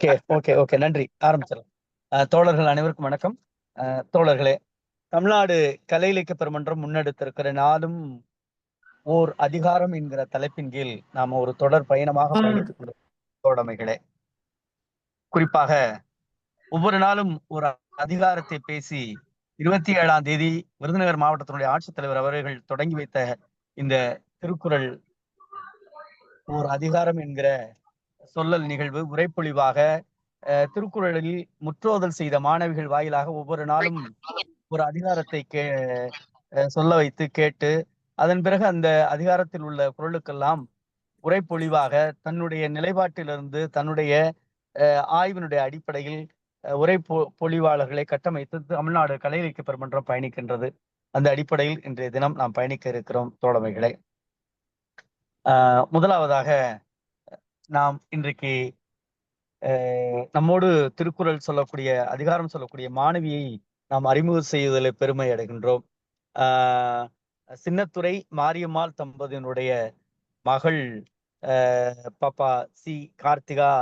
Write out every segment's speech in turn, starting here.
Okay okay okay நன்றி. ஆரம்பிச்சிடலாம். தோழர்கள் அனைவருக்கும் வணக்கம். தோழர்களே, தமிழ்நாடு கலை இலக்கிய பெருமன்றம் முன்னெடுத்திருக்கிற நாளும் ஓர் அதிகாரம் என்கிற தலைப்பின் கீழ் நாம ஒரு தொடர் பயணமாக பயணித்துக் கொண்ட தோழமைகளே, குறிப்பாக ஒவ்வொரு நாளும் ஒரு அதிகாரத்தை பேசி 27ஆம் தேதி விருதுநகர் மாவட்டத்தினுடைய ஆட்சித்தலைவர் அவர்கள் தொடங்கி வைத்த இந்த திருக்குறள் ஓர் அதிகாரம் என்கிற சொல்லல் நிகழ்வு உரைப்பொழிவாக திருக்குறளில் முற்றோதல் செய்த மாணவிகள் வாயிலாக ஒவ்வொரு நாளும் ஒரு அதிகாரத்தை சொல்ல வைத்து கேட்டு, அதன் பிறகு அந்த அதிகாரத்தில் உள்ள குறளுக்கெல்லாம் உரைப்பொழிவாக தன்னுடைய நிலைப்பாட்டிலிருந்து தன்னுடைய ஆய்வினுடைய அடிப்படையில் பொழிவாளர்களை கட்டமைத்து தமிழ்நாடு கலை இலக்கிய பெருமன்றம் பயணிக்கின்றது. அந்த அடிப்படையில் இன்றைய தினம் நாம் பயணிக்க இருக்கிறோம் தோழமைகளை. முதலாவதாக நாம் இன்றைக்கு நம்மோடு திருக்குறள் சொல்லக்கூடிய அதிகாரம் சொல்லக்கூடிய மாணவியை நாம் அறிமுகம் செய்வதில் பெருமை அடைகின்றோம். சின்னத்துரை மாரியம்மாள் தம்பதியினுடைய மகள் பாப்பா சி கார்த்திகா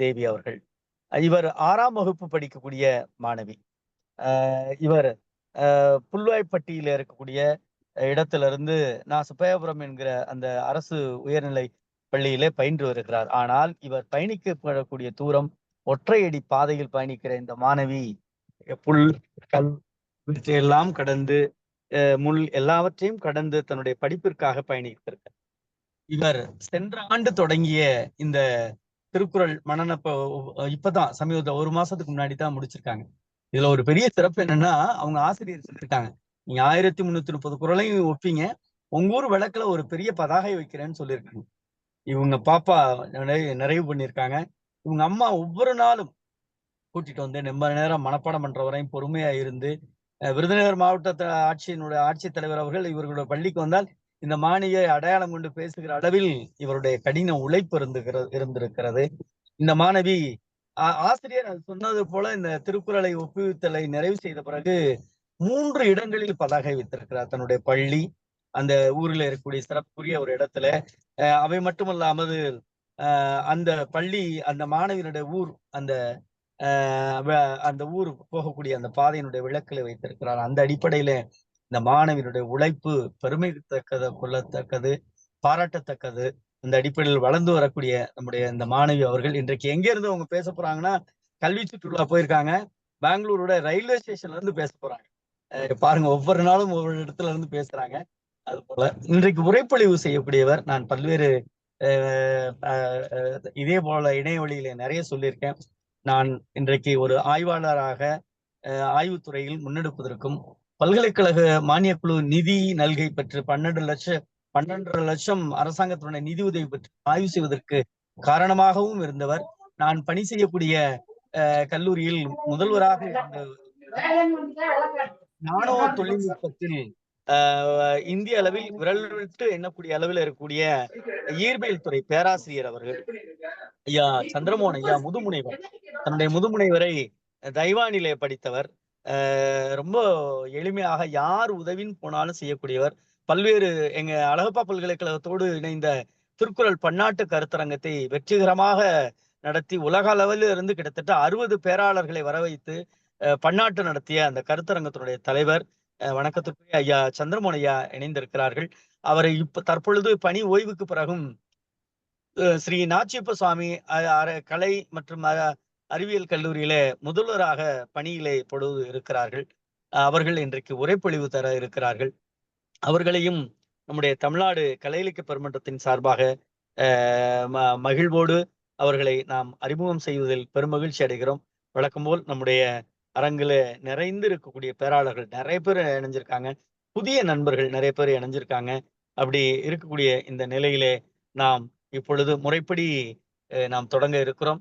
தேவி அவர்கள். இவர் 6ஆம் வகுப்பு படிக்கக்கூடிய மாணவி. இவர் புல்வாய்ப்பட்டியில இருக்கக்கூடிய இடத்துல இருந்து நான் சுப்பையாபுரம் என்கிற அந்த அரசு உயர்நிலை பள்ளியிலே பயின்று வருகிறார். ஆனால் இவர் பயணிக்கப்படக்கூடிய தூரம் ஒற்றையடி பாதையில் பயணிக்கிற இந்த மாணவி புல் கல் எல்லாம் கடந்து முள் எல்லாவற்றையும் கடந்து தன்னுடைய படிப்பிற்காக பயணித்திருக்கிறார். இவர் சென்ற ஆண்டு தொடங்கிய இந்த திருக்குறள் மனநப்ப இப்பதான் சமீபத்தில் 1 மாசத்துக்கு முன்னாடி தான் முடிச்சிருக்காங்க. இதுல ஒரு பெரிய சிறப்பு என்னன்னா, அவங்க ஆசிரியர் சொல்லியிருக்காங்க, நீங்க 1330 குறளையும் ஒப்பீங்க, உங்க ஊர் விளக்குல ஒரு பெரிய பதாகை வைக்கிறேன்னு சொல்லியிருக்காங்க. இவங்க பாப்பா நிறைவு பண்ணியிருக்காங்க. இவங்க அம்மா ஒவ்வொரு நாளும் கூட்டிட்டு வந்து ரொம்ப நேரம் மனப்பாடம் பண்ற வரையும் பொறுமையா இருந்து, விருதுநகர் மாவட்ட ஆட்சித்தலைவர் அவர்கள் இவர்களுடைய பள்ளிக்கு வந்தால் இந்த மாணவியை அடையாளம் கொண்டு பேசுகிற அளவில் இவருடைய கடின உழைப்பு இருந்திருக்கிறது. இந்த மாணவி ஆசிரியர் சொன்னது போல இந்த திருக்குறளை ஒப்புவித்தலை நிறைவு செய்த பிறகு 3 இடங்களில் பதாகை வைத்திருக்கிறார். தன்னுடைய பள்ளி, அந்த ஊரில் இருக்கக்கூடிய சிறப்புக்குரிய ஒரு இடத்துல. அவை மட்டுமல்லாமல் அந்த பள்ளி, அந்த மாணவியினுடைய ஊர், அந்த ஊர் போகக்கூடிய அந்த பாதையினுடைய விளக்கில வைத்திருக்கிறார். அந்த அடிப்படையில இந்த மாணவியினுடைய உழைப்பு கொள்ளத்தக்கது, பாராட்டத்தக்கது. அந்த அடிப்படையில் வளர்ந்து வரக்கூடிய நம்முடைய இந்த மாணவி அவர்கள் இன்றைக்கு எங்க இருந்து அவங்க பேச போறாங்கன்னா, கல்வி சுற்றுலா போயிருக்காங்க. பெங்களூரோட ரயில்வே ஸ்டேஷன்ல இருந்து பேச போறாங்க. பாருங்க, ஒவ்வொரு நாளும் ஒவ்வொரு இடத்துல இருந்து பேசுறாங்க. அது போல இன்றைக்கு உரைப்பொழிவு செய்யக்கூடியவர், நான் பல்வேறு இதே போல இணைய வழியில நிறைய சொல்லியிருக்கேன். நான் இன்றைக்கு ஒரு ஆய்வாளராக ஆய்வுத்துறையில் முன்னெடுப்பதற்கும், பல்கலைக்கழக மானியக்குழு நிதி நல்கை பெற்று 12.5 லட்சம் அரசாங்கத்தினுடைய நிதி உதவி பெற்று ஆய்வு செய்வதற்கு காரணமாகவும் இருந்தவர். நான் பணி செய்யக்கூடிய கல்லூரியில் முதல்வராக இருந்த நானோ தொழில்நுட்பத்தில் இந்திய அளவில் விரல் விட்டு எண்ணக்கூடிய அளவில் இருக்கக்கூடிய இயற்பியல் துறை பேராசிரியர் அவர்கள் ஐயா சந்திரமோகன் ஐயா முதுமுனைவர். தன்னுடைய முதுமுனைவரை தைவானிலே படித்தவர். ரொம்ப எளிமையாக யார் உதவின்னு போனாலும் செய்யக்கூடியவர். பல்வேறு எங்க அழகப்பா பல்கலைக்கழகத்தோடு இணைந்த திருக்குறள் பன்னாட்டு கருத்தரங்கத்தை வெற்றிகரமாக நடத்தி உலக அளவில் இருந்து கிட்டத்தட்ட 60 பேராளர்களை வர வைத்து பன்னாட்டு நடத்திய அந்த கருத்தரங்கத்தினுடைய தலைவர், வணக்கத்துக்குரிய ஐயா சந்திரமோகன் ஐயா இணைந்திருக்கிறார்கள். அவரை தற்பொழுது பணி ஓய்வுக்கு பிறகும் ஸ்ரீ நாச்சியப்ப சுவாமி கலை மற்றும் அறிவியல் கல்லூரியில முதல்வராக பணியிலே இப்பொழுது இருக்கிறார்கள். அவர்கள் இன்றைக்கு உரைப்பொழிவு தர இருக்கிறார்கள். அவர்களையும் நம்முடைய தமிழ்நாடு கலை இலக்கிய பெருமன்றத்தின் சார்பாக மகிழ்வோடு அவர்களை நாம் அறிமுகம் செய்வதில் பெருமகிழ்ச்சி அடைகிறோம். வழக்கம் போல் நம்முடைய அரங்குல நிறைந்து இருக்கக்கூடிய பேராளர்கள் நிறைய பேர் இணைஞ்சிருக்காங்க. புதிய நண்பர்கள் நிறைய பேர் இணைஞ்சிருக்காங்க. அப்படி இருக்கக்கூடிய இந்த நிலையிலே நாம் இப்பொழுது முறைப்படி நாம் தொடங்க இருக்கிறோம்.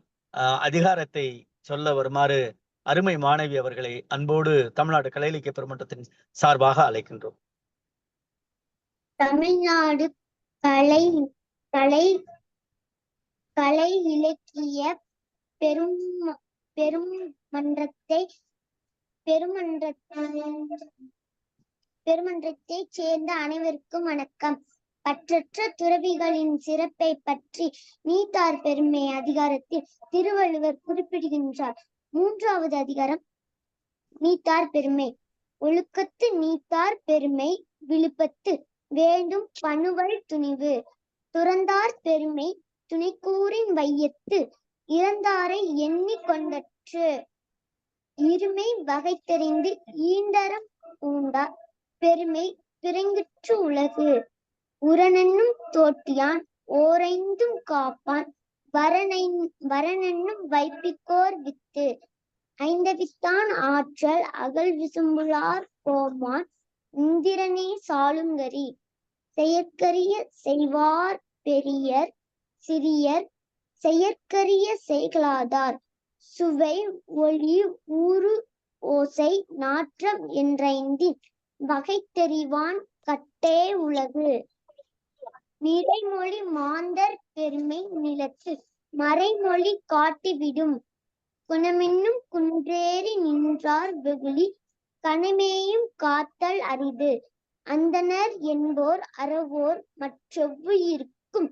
அதிகாரத்தை சொல்ல வருமாறு அருமை மாணவி அவர்களை அன்போடு தமிழ்நாடு கலை இலக்கிய பெருமன்றத்தின் சார்பாக அழைக்கின்றோம். தமிழ்நாடு கலை கலை கலை இலக்கிய பெருமன்றத்தை சேர்ந்த அனைவருக்கும் வணக்கம். பற்றற்ற துறவிகளின் சிறப்பை பற்றி நீத்தார் பெருமை அதிகாரத்தில் திருவள்ளுவர் குறிப்பிடுகின்றார். 3வது அதிகாரம் நீத்தார் பெருமை. ஒழுக்கத்து நீத்தார் பெருமை விழுப்பத்து வேண்டும் பணுவல் துணிவு. துறந்தார் பெருமை துணைக்கூறின் வையத்து இறந்தாரை எண்ணி கொண்டற்று. இருமை வகை தெரிந்து ஈண்டரம் பூண்டார் பெருமை பிறங்கிற்று உலகு. உரனென்னும் தோட்டியான் ஓரைந்தும் காப்பான் வரனென்னும் வைப்பிக்கோர் வித்து. ஐந்தவித்தான் ஆற்றல் அகல் விசும்புளார் கோமான் இந்திரனே சாளுங்கரி. செயற்கரிய செய்வார் பெரியர் சிறியர் செயற்கரிய செய்களாதார். சுவை ஒளி ஊறு ஓசை நாற்றம் என்றைந்தின் வகை தெரிவான் கட்டே உலகு. நிறைமொழி மாந்தர் பெருமை நிலத்து மறைமொழி காட்டிவிடும். குணமென்னும் குன்றேறி நின்றார் வெகுளி கணமேயும் காத்தல் அரிது. அந்தணர் என்போர் அறவோர் மற்றெவ்வுயிர்க்கும்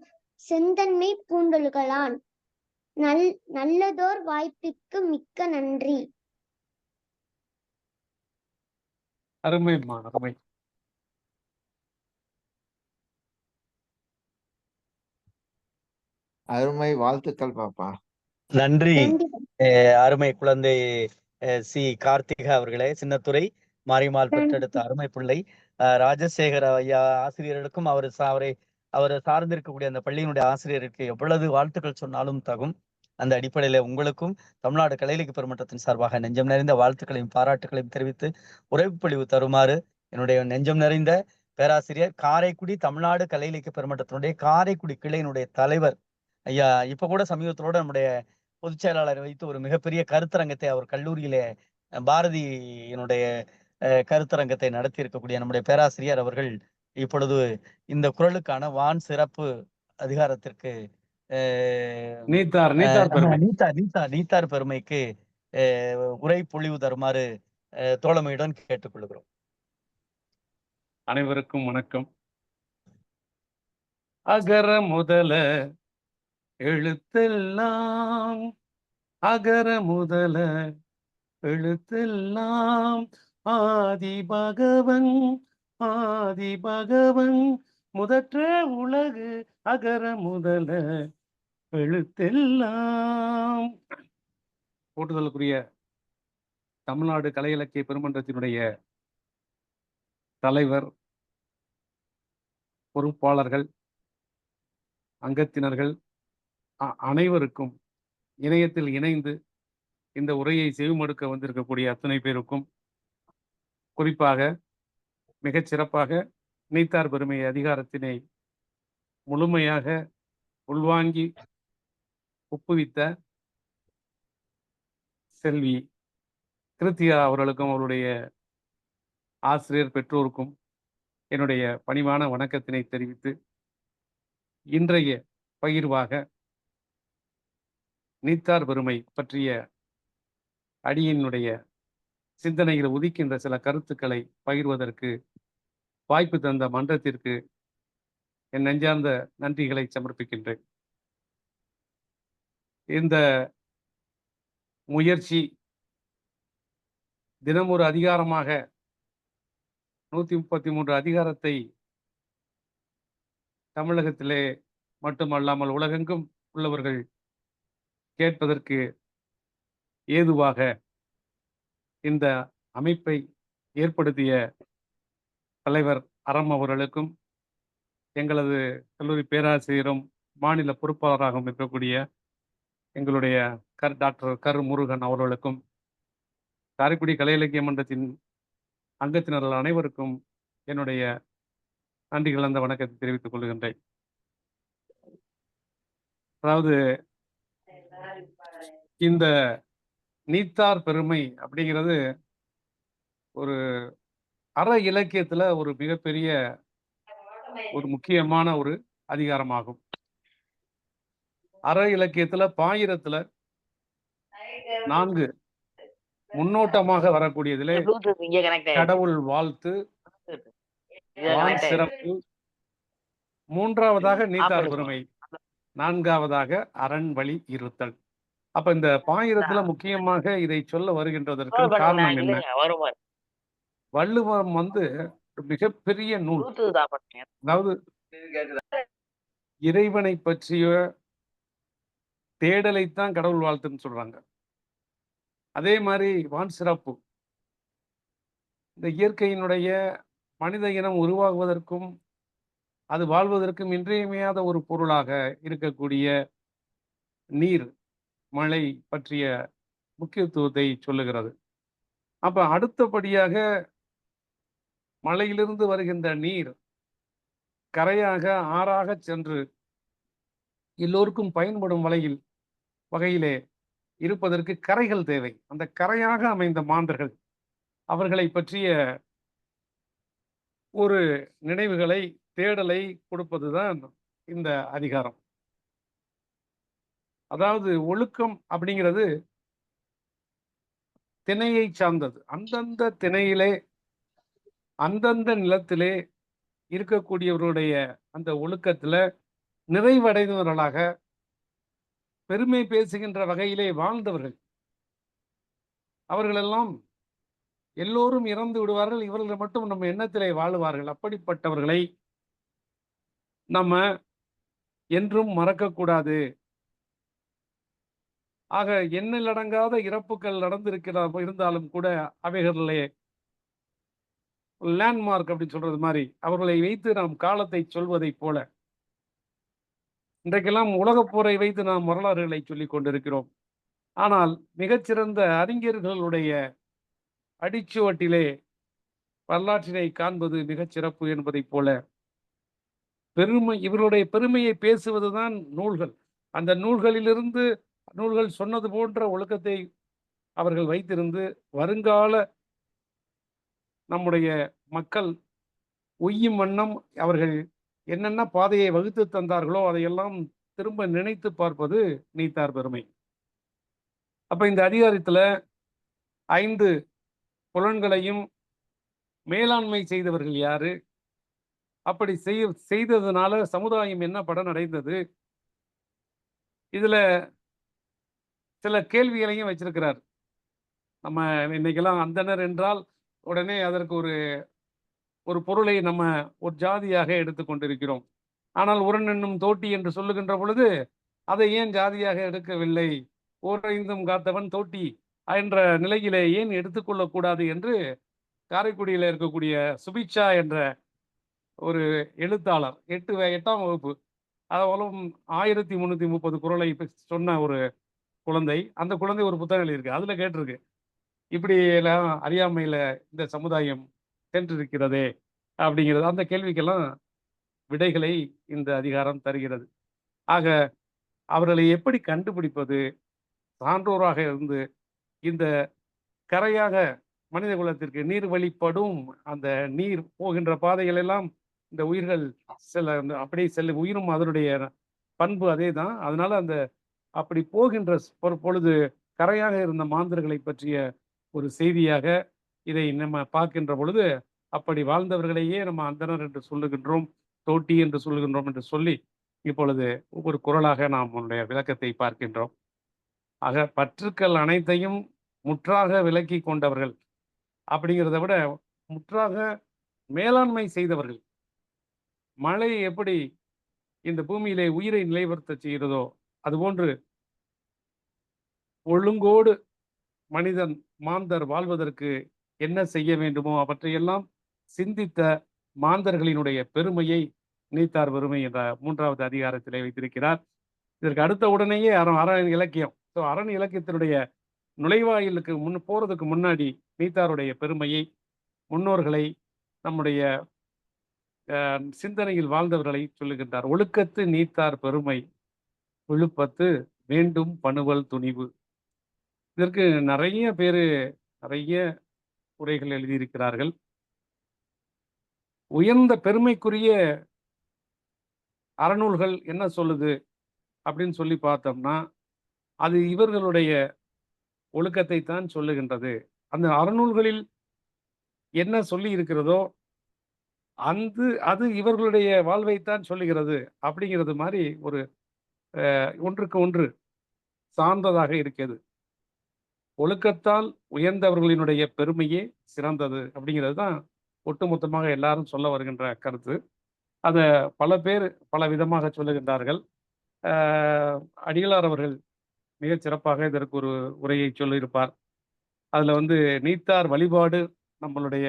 செந்தன்மை பூண்டல்களான். நல்லதோர் வாய்ப்பிற்கு மிக்க நன்றி. அருமைம்மா, அருமை. அருமை, வாழ்த்துக்கள் பாப்பா. நன்றி. அருமை குழந்தை சி கார்த்திகா அவர்களே. சின்னத்துறை மாரிமால் பெற்றெடுத்த அருமை பிள்ளை ராஜசேகர ஐயா ஆசிரியர்களுக்கும் அவரை சார்ந்திருக்கக்கூடிய அந்த பள்ளியினுடைய ஆசிரியருக்கு எவ்வளவு வாழ்த்துக்கள் சொன்னாலும் தகும். அந்த அடிப்படையில உங்களுக்கும் தமிழ்நாடு கலை இலக்கிய பெருமன்றத்தின் சார்பாக நெஞ்சம் நிறைந்த வாழ்த்துக்களையும் பாராட்டுகளையும் தெரிவித்து உரைப்பொழிவு தருமாறு என்னுடைய நெஞ்சம் நிறைந்த பேராசிரியர் காரைக்குடி தமிழ்நாடு கலை இலக்கிய பெருமன்றத்தினுடைய காரைக்குடி கிளையினுடைய தலைவர் ஐயா இப்ப கூட சமீபத்தோட நம்முடைய பொதுச் செயலாளரை வைத்து ஒரு மிகப்பெரிய கருத்தரங்கத்தை அவர் கல்லூரியிலே பாரதியினுடைய கருத்தரங்கத்தை நடத்தி இருக்கக்கூடிய நம்முடைய பேராசிரியர் அவர்கள் இப்பொழுது இந்த குறளுக்கான வான் சிறப்பு அதிகாரத்திற்கு நீத்தார் பெருமைக்கு உரை பொழிவு தருமாறு தோழமையுடன் கேட்டுக்கொள்கிறோம். அனைவருக்கும் வணக்கம். அகர முதல எழுத்தெல்லாம் அகர முதல எழுத்தெல்லாம் ஆதி பகவன் முதற்றே உலகு அகர முதல எழுத்தெல்லாம். போற்றுதலுக்குரிய தமிழ்நாடு கலை இலக்கிய பெருமன்றத்தினுடைய தலைவர், பொறுப்பாளர்கள், அங்கத்தினர்கள் அனைவருக்கும், இணையத்தில் இணைந்து இந்த உரையை செவிமடுக்க வந்திருக்கக்கூடிய அத்தனை பேருக்கும், குறிப்பாக மிகச் சிறப்பாக நீத்தார் பெருமை அதிகாரத்தினை முழுமையாக உள்வாங்கி ஒப்புவித்த செல்வி கிருத்தியா அவர்களுக்கும் அவருடைய ஆசிரியர் பெற்றோருக்கும் என்னுடைய பணிவான வணக்கத்தினை தெரிவித்து, இன்றைய பகிர்வாக நீத்தார் பெருமை பற்றிய அடியினுடைய சிந்தனையில் உதிக்கின்ற சில கருத்துக்களை பகிர்வதற்கு வாய்ப்பு தந்த மன்றத்திற்கு என் நெஞ்சார்ந்த நன்றிகளை சமர்ப்பிக்கின்றேன். இந்த முயற்சி தினம் ஒரு அதிகாரமாக 133 அதிகாரத்தை தமிழகத்திலே மட்டுமல்லாமல் உலகெங்கும் உள்ளவர்கள் கேட்பதற்கு ஏதுவாக இந்த அமைப்பை ஏற்படுத்திய தலைவர் அறம் அவர்களுக்கும், எங்களது கல்லூரி பேராசிரியரும் மாநில பொறுப்பாளராகவும் இருக்கக்கூடிய எங்களுடைய டாக்டர் கரு முருகன் அவர்களுக்கும், காரைக்குடி கலை இலக்கிய மன்றத்தின் அங்கத்தினர்கள் அனைவருக்கும் என்னுடைய நன்றி கலந்த வணக்கத்தை தெரிவித்துக் கொள்கின்றேன். அதாவது இந்த நீத்தார் பெருமை அப்படிங்கிறது ஒரு அற இலக்கியத்துல ஒரு மிகப்பெரிய ஒரு முக்கியமான ஒரு அதிகாரமாகும். அற இலக்கியத்துல பாயிரத்துல 4 முன்னோட்டமாக வரக்கூடியதிலே கடவுள் வாழ்த்து, வான் சிறப்பு, மூன்றாவதாக நீத்தார் அப்படி பெருமை, நான்காவதாக அரண் வழி இருத்தல். அப்ப இந்த பாயிரத்துல முக்கியமாக இதை சொல்ல வருகின்றதற்கு காரணம் என்ன? வருவார் வள்ளுவம் மிகப்பெரிய நூல். அதாவது இறைவனை பற்றிய தேடலைத்தான் கடவுள் வாழ்த்துன்னு சொல்றாங்க. அதே மாதிரி வான் சிறப்பு, இந்த இயற்கையினுடைய மனித இனம் உருவாகுவதற்கும் அது வாழ்வதற்கும் இன்றியமையாத ஒரு பொருளாக இருக்கக்கூடிய நீர், மழை பற்றிய முக்கியத்துவத்தை சொல்லுகிறது. அப்ப அடுத்தபடியாக மலையிலிருந்து வருகின்ற நீர் கரையாக ஆறாக சென்று எல்லோருக்கும் பயன்படும் வகையிலே இருப்பதற்கு கரைகள் தேவை. அந்த கரையாக அமைந்த மாந்தர்கள், அவர்களை பற்றிய ஒரு நினைவுகளை, தேடலை கொடுப்பதுதான் இந்த அதிகாரம். அதாவது ஒழுக்கம் அப்படிங்கிறது திணையை சார்ந்தது. அந்தந்த திணையிலே, அந்தந்த நிலத்திலே இருக்கக்கூடியவர்களுடைய அந்த ஒழுக்கத்துல நிறைவடைந்தவர்களாக பெருமை பேசுகின்ற வகையிலே வாழ்ந்தவர்கள். அவர்களெல்லாம் எல்லோரும் இறந்து விடுவார்கள், இவர்கள் மட்டும் நம்ம எண்ணத்திலே வாழுவார்கள். அப்படிப்பட்டவர்களை நம்ம என்றும் மறக்கக்கூடாது. ஆக எண்ணிலடங்காத இறப்புகள் இருந்தாலும் கூட அவைகளிலே லேண்ட்மார்க் அப்படின்னு சொல்றது மாதிரி அவர்களை வைத்து நாம் காலத்தை சொல்வதை போல இன்றைக்கெல்லாம் உலகப் போரை வைத்து நாம் வரலாறுகளை சொல்லிக் கொண்டிருக்கிறோம். ஆனால் மிகச்சிறந்த அறிஞர்களுடைய அடிச்சுவட்டிலே வரலாற்றினை காண்பது மிகச் சிறப்பு என்பதை போல இவருடைய பெருமையை பேசுவதுதான் நூல்கள். அந்த நூல்கள் சொன்னது போன்ற ஒழுக்கத்தை அவர்கள் வைத்திருந்து வருங்கால நம்முடைய மக்கள் உய்யும் வண்ணம் அவர்கள் என்னென்ன பாதையை வகுத்து தந்தார்களோ அதையெல்லாம் திரும்ப நினைத்து பார்ப்பது நீத்தார் பெருமை. அப்ப இந்த அதிகாரத்துல 5 புலன்களையும் மேலாண்மை செய்தவர்கள் யாரு, அப்படி செய்ததுனால சமுதாயம் என்ன பலன் அடைந்தது, இதுல சில கேள்விகளையும் வச்சிருக்கிறார். நம்ம இன்னைக்கெல்லாம் அந்தனர் என்றால் உடனே அதற்கு ஒரு பொருளை நம்ம ஒரு ஜாதியாக எடுத்துக்கொண்டிருக்கிறோம். ஆனால் உரன் என்னும் தோட்டி என்று சொல்லுகின்ற பொழுது அதை ஏன் ஜாதியாக எடுக்கவில்லை, ஓரைந்தும் காத்தவன் தோட்டி என்ற நிலையிலே ஏன் எடுத்துக்கொள்ளக்கூடாது என்று காரைக்குடியில் இருக்கக்கூடிய சுபிட்சா என்ற ஒரு எழுத்தாளர் 8ஆம் வகுப்பு, அதாவது 1330 குறளை சொன்ன ஒரு குழந்தை, அந்த குழந்தை ஒரு புத்தகம் எழுதியிருக்கு. அதுல கேட்டிருக்கு, இப்படி எல்லாம் அறியாமையில இந்த சமுதாயம் சென்றிருக்கிறதே அப்படிங்கிறது. அந்த கேள்விக்கெல்லாம் விடைகளை இந்த அதிகாரம் தருகிறது. ஆக அவர்களை எப்படி கண்டுபிடிப்பது, சான்றோராக இருந்து இந்த கரையாக மனித குலத்திற்கு நீர் வழிப்படும் அந்த நீர் போகின்ற பாதைகள் எல்லாம் இந்த உயிர்கள் அப்படியே செல்லும், உயிரும் அதனுடைய பண்பு அதே தான். அதனால அந்த அப்படி போகின்ற பொழுது கரையாக இருந்த மாந்தர்களை பற்றிய ஒரு செய்தியாக இதை நம்ம பார்க்கின்ற பொழுது அப்படி வாழ்ந்தவர்களையே நம்ம அந்தனர் என்று சொல்லுகின்றோம், தோட்டி என்று சொல்லுகின்றோம் என்று சொல்லி இப்பொழுது ஒவ்வொரு குறளாக நாம் உன்னுடைய விளக்கத்தை பார்க்கின்றோம். ஆக பற்றுக்கள் அனைத்தையும் முற்றாக விலக்கி கொண்டவர்கள் அப்படிங்கிறத விட முற்றாக மேலாண்மை செய்தவர்கள். மழை எப்படி இந்த பூமியிலே உயிரை நிலைவர்த்த செய்கிறதோ அதுபோன்று ஒழுங்கோடு மாந்தர் வாழ்வதற்கு என்ன செய்ய வேண்டுமோ அவற்றையெல்லாம் சிந்தித்த மாந்தர்களினுடைய பெருமையை நீத்தார் பெருமை என்ற 3வது அதிகாரத்திலே வைத்திருக்கிறார். இதற்கு அடுத்த உடனேயே அரண் இலக்கியம். அரண் இலக்கியத்தினுடைய நுழைவாயிலுக்கு போறதுக்கு முன்னாடி நீத்தாருடைய பெருமையை, முன்னோர்களை, நம்முடைய சிந்தனையில் வாழ்ந்தவர்களை சொல்லுகின்றார். ஒழுக்கத்து நீத்தார் பெருமை விழுப்பத்து வேண்டும் பணுவல் துணிவு. இதற்கு நிறைய உரைகள் எழுதியிருக்கிறார்கள். உயர்ந்த பெருமைக்குரிய அறநூல்கள் என்ன சொல்லுது அப்படின்னு சொல்லி பார்த்தோம்னா அது இவர்களுடைய ஒழுக்கத்தை தான் சொல்லுகின்றது. அந்த அறநூல்களில் என்ன சொல்லி இருக்கிறதோ அது இவர்களுடைய வாழ்வைத்தான் சொல்லுகிறது அப்படிங்கிறது மாதிரி ஒரு ஒன்றுக்கு ஒன்று சார்ந்ததாக இருக்கிறது. ஒழுக்கத்தால் உயர்ந்தவர்களினுடைய பெருமையே சிறந்தது அப்படிங்கிறது தான் ஒட்டுமொத்தமாக எல்லாரும் சொல்ல வருகின்ற கருத்து. அத பல பேர் பல விதமாக சொல்லுகின்றார்கள். அடிகளார் அவர்கள் மிகச் சிறப்பாக இதற்கு ஒரு உரையை சொல்லியிருப்பார். அதுல நீத்தார் வழிபாடு நம்மளுடைய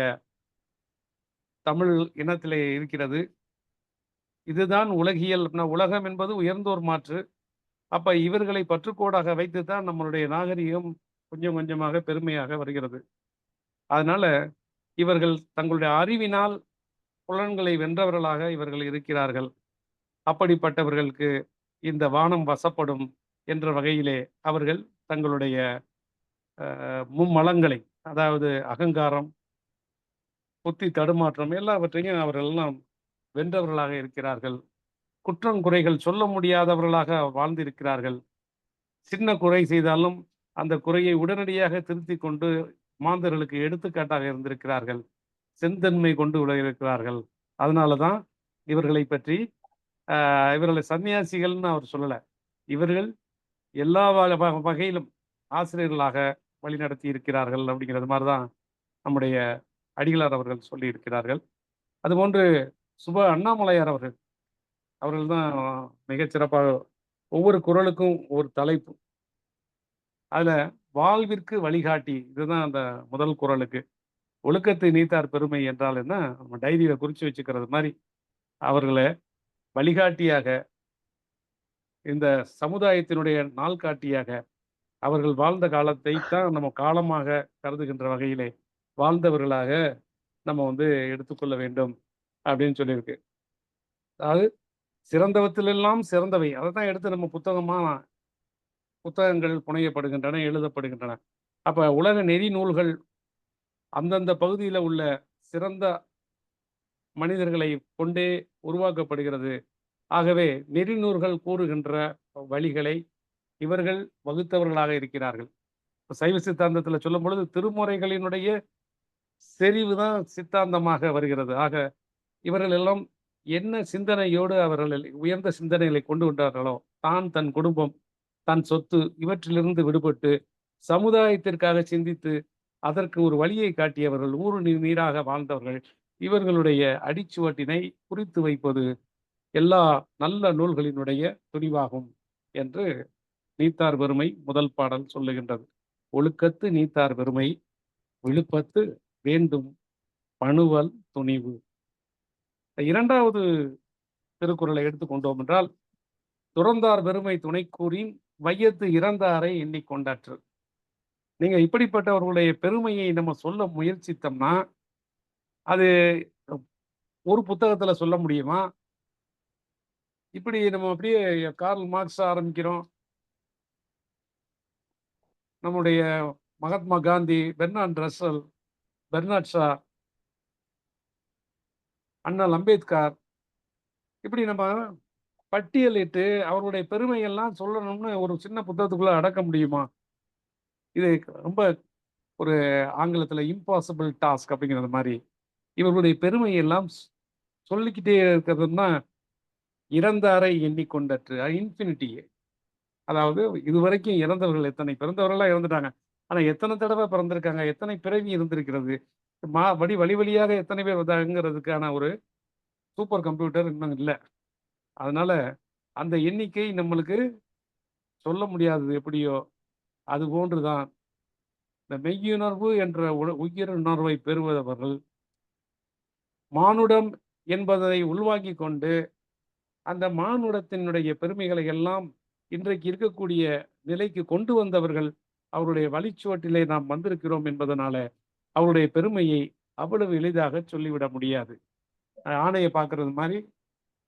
தமிழ் இனத்திலே இருக்கிறது. இதுதான் உலகியல். உலகம் என்பது உயர்ந்தோர் மாற்று. அப்ப இவர்களை பற்றுக்கோடாக வைத்துத்தான் நம்மளுடைய நாகரிகம் கொஞ்சம் கொஞ்சமாக பெருமையாக வருகிறது. அதனால இவர்கள் தங்களுடைய அறிவினால் புலன்களை வென்றவர்களாக இவர்கள் இருக்கிறார்கள். அப்படிப்பட்டவர்களுக்கு இந்த வானம் வசப்படும் என்ற வகையிலே அவர்கள் தங்களுடைய மும்மலங்களை, அதாவது அகங்காரம், புத்தி தடுமாற்றம் எல்லாவற்றையும் அவர்கள் எல்லாம் வென்றவர்களாக இருக்கிறார்கள். குற்றம் குறைகள் சொல்ல முடியாதவர்களாக வாழ்ந்திருக்கிறார்கள். சின்ன குறை செய்தாலும் அந்த குறையை உடனடியாக திருத்திக் கொண்டு மாந்தர்களுக்கு எடுத்துக்காட்டாக இருந்திருக்கிறார்கள். செந்தன்மை கொண்டு இருக்கிறார்கள். அதனாலதான் இவர்களை பற்றி இவர்களை சன்னியாசிகள்னு அவர் சொல்லல. இவர்கள் எல்லா வகையிலும் ஆசிரியர்களாக வழிநடத்தி இருக்கிறார்கள் அப்படிங்கிறது மாதிரிதான் நம்முடைய அடிகளார் அவர்கள் சொல்லி இருக்கிறார்கள். அதுபோன்று சுப அண்ணாமலையார் அவர்கள் தான் மிகச்சிறப்பாக ஒவ்வொரு குறளுக்கும் ஒரு தலைப்பு. அதுல வாழ்விற்கு வழிகாட்டி, இதுதான் அந்த முதல் குறளுக்கு. ஒழுக்கத்தை நீத்தார் பெருமை என்றால் என்ன, நம்ம டைரியில குறிச்சு வச்சுக்கிறது மாதிரி அவர்களை வழிகாட்டியாக, இந்த சமுதாயத்தினுடைய நாள்காட்டியாக அவர்கள் வாழ்ந்த காலத்தை தான் நம்ம காலமாக கருதுகின்ற வகையிலே வாழ்ந்தவர்களாக நம்ம எடுத்துக்கொள்ள வேண்டும் அப்படின்னு சொல்லியிருக்கு. அதாவது சிறந்தவற்றிலெல்லாம் சிறந்தவை, அதை தான் எடுத்து நம்ம புத்தகங்கள் புனையப்படுகின்றன, எழுதப்படுகின்றன. அப்ப உலக நெறி நூல்கள் அந்தந்த பகுதியில் உள்ள சிறந்த மனிதர்களை கொண்டே உருவாக்கப்படுகிறது. ஆகவே நெறிநூல்கள் கூறுகின்ற வழிகளை இவர்கள் வகுத்தவர்களாக இருக்கிறார்கள். சைவ சித்தாந்தத்தில் சொல்லும் பொழுது திருமுறைகளினுடைய செறிவுதான் சித்தாந்தமாக வருகிறது. ஆக இவர்கள் எல்லாம் என்ன சிந்தனையோடு அவர்கள் உயர்ந்த சிந்தனைகளை கொண்டு வந்தார்களோ, தான், தன் குடும்பம், தன் சொத்து இவற்றிலிருந்து விடுபட்டு சமுதாயத்திற்காக சிந்தித்து அதற்கு ஒரு வழியை காட்டியவர்கள், ஊறு நீராக வாழ்ந்தவர்கள். இவர்களுடைய அடிச்சுவட்டினை குறித்து வைப்பது எல்லா நல்ல நூல்களினுடைய துணிவாகும் என்று நீத்தார் பெருமை முதல் பாடல் சொல்லுகின்றது. ஒழுக்கத்து நீத்தார் பெருமை விழுப்பத்து வேண்டும் பணுவல் துணிவு. இரண்டாவது திருக்குறளை எடுத்துக்கொண்டோம் என்றால், துறந்தார் பெருமை துணை கூறின் வையத்து இறந்தாரை எண்ணிக்கொண்டாற்று. நீங்க இப்படிப்பட்டவர்களுடைய பெருமையை நம்ம சொல்ல முயற்சித்தோம்னா அது ஒரு புத்தகத்துல சொல்ல முடியுமா? இப்படி நம்ம அப்படியே கார்ல் மார்க்ஸ் ஆரம்பிக்கிறோம், நம்முடைய Mahatma Gandhi, Bernard Russell, Bernard Shaw, அண்ணல் அம்பேத்கர், இப்படி நம்ம பட்டியலிட்டு அவருடைய பெருமையெல்லாம் சொல்லணும்னு ஒரு சின்ன புத்தகத்துக்குள்ள அடக்க முடியுமா? இது ரொம்ப ஒரு ஆங்கிலத்துல இம்பாசிபிள் டாஸ்க் அப்படிங்கிறது மாதிரி இவர்களுடைய பெருமையெல்லாம் சொல்லிக்கிட்டே இருக்கிறதுனா இறந்தாரை எண்ணிக்கொண்டற்று, இன்ஃபினிட்டி. அதாவது இதுவரைக்கும் இறந்தவர்கள் எத்தனை, பிறந்தவர்கள்லாம் இறந்துட்டாங்க, ஆனா எத்தனை தடவை பிறந்திருக்காங்க, எத்தனை பிறவி இருந்திருக்கிறது, வழி வழியாக எத்தனை பேர் வந்தாங்கிறதுக்கான ஒரு சூப்பர் கம்ப்யூட்டர் இன்னும் இல்லை. அதனால அந்த எண்ணிக்கை நம்மளுக்கு சொல்ல முடியாதது எப்படியோ அது போன்றுதான் இந்த மெய்யுணர்வு என்ற உயிருணர்வை பெறுவதவர்கள் மானுடம் என்பதை உள்வாங்கி கொண்டு அந்த மானுடத்தினுடைய பெருமைகளை எல்லாம் இன்றைக்கு இருக்கக்கூடிய நிலைக்கு கொண்டு வந்தவர்கள். அவருடைய வழிச்சுவட்டிலே நாம் வந்திருக்கிறோம் என்பதனால அவருடைய பெருமையை அவ்வளவு எளிதாக சொல்லிவிட முடியாது. ஆணையை பார்க்கறது மாதிரி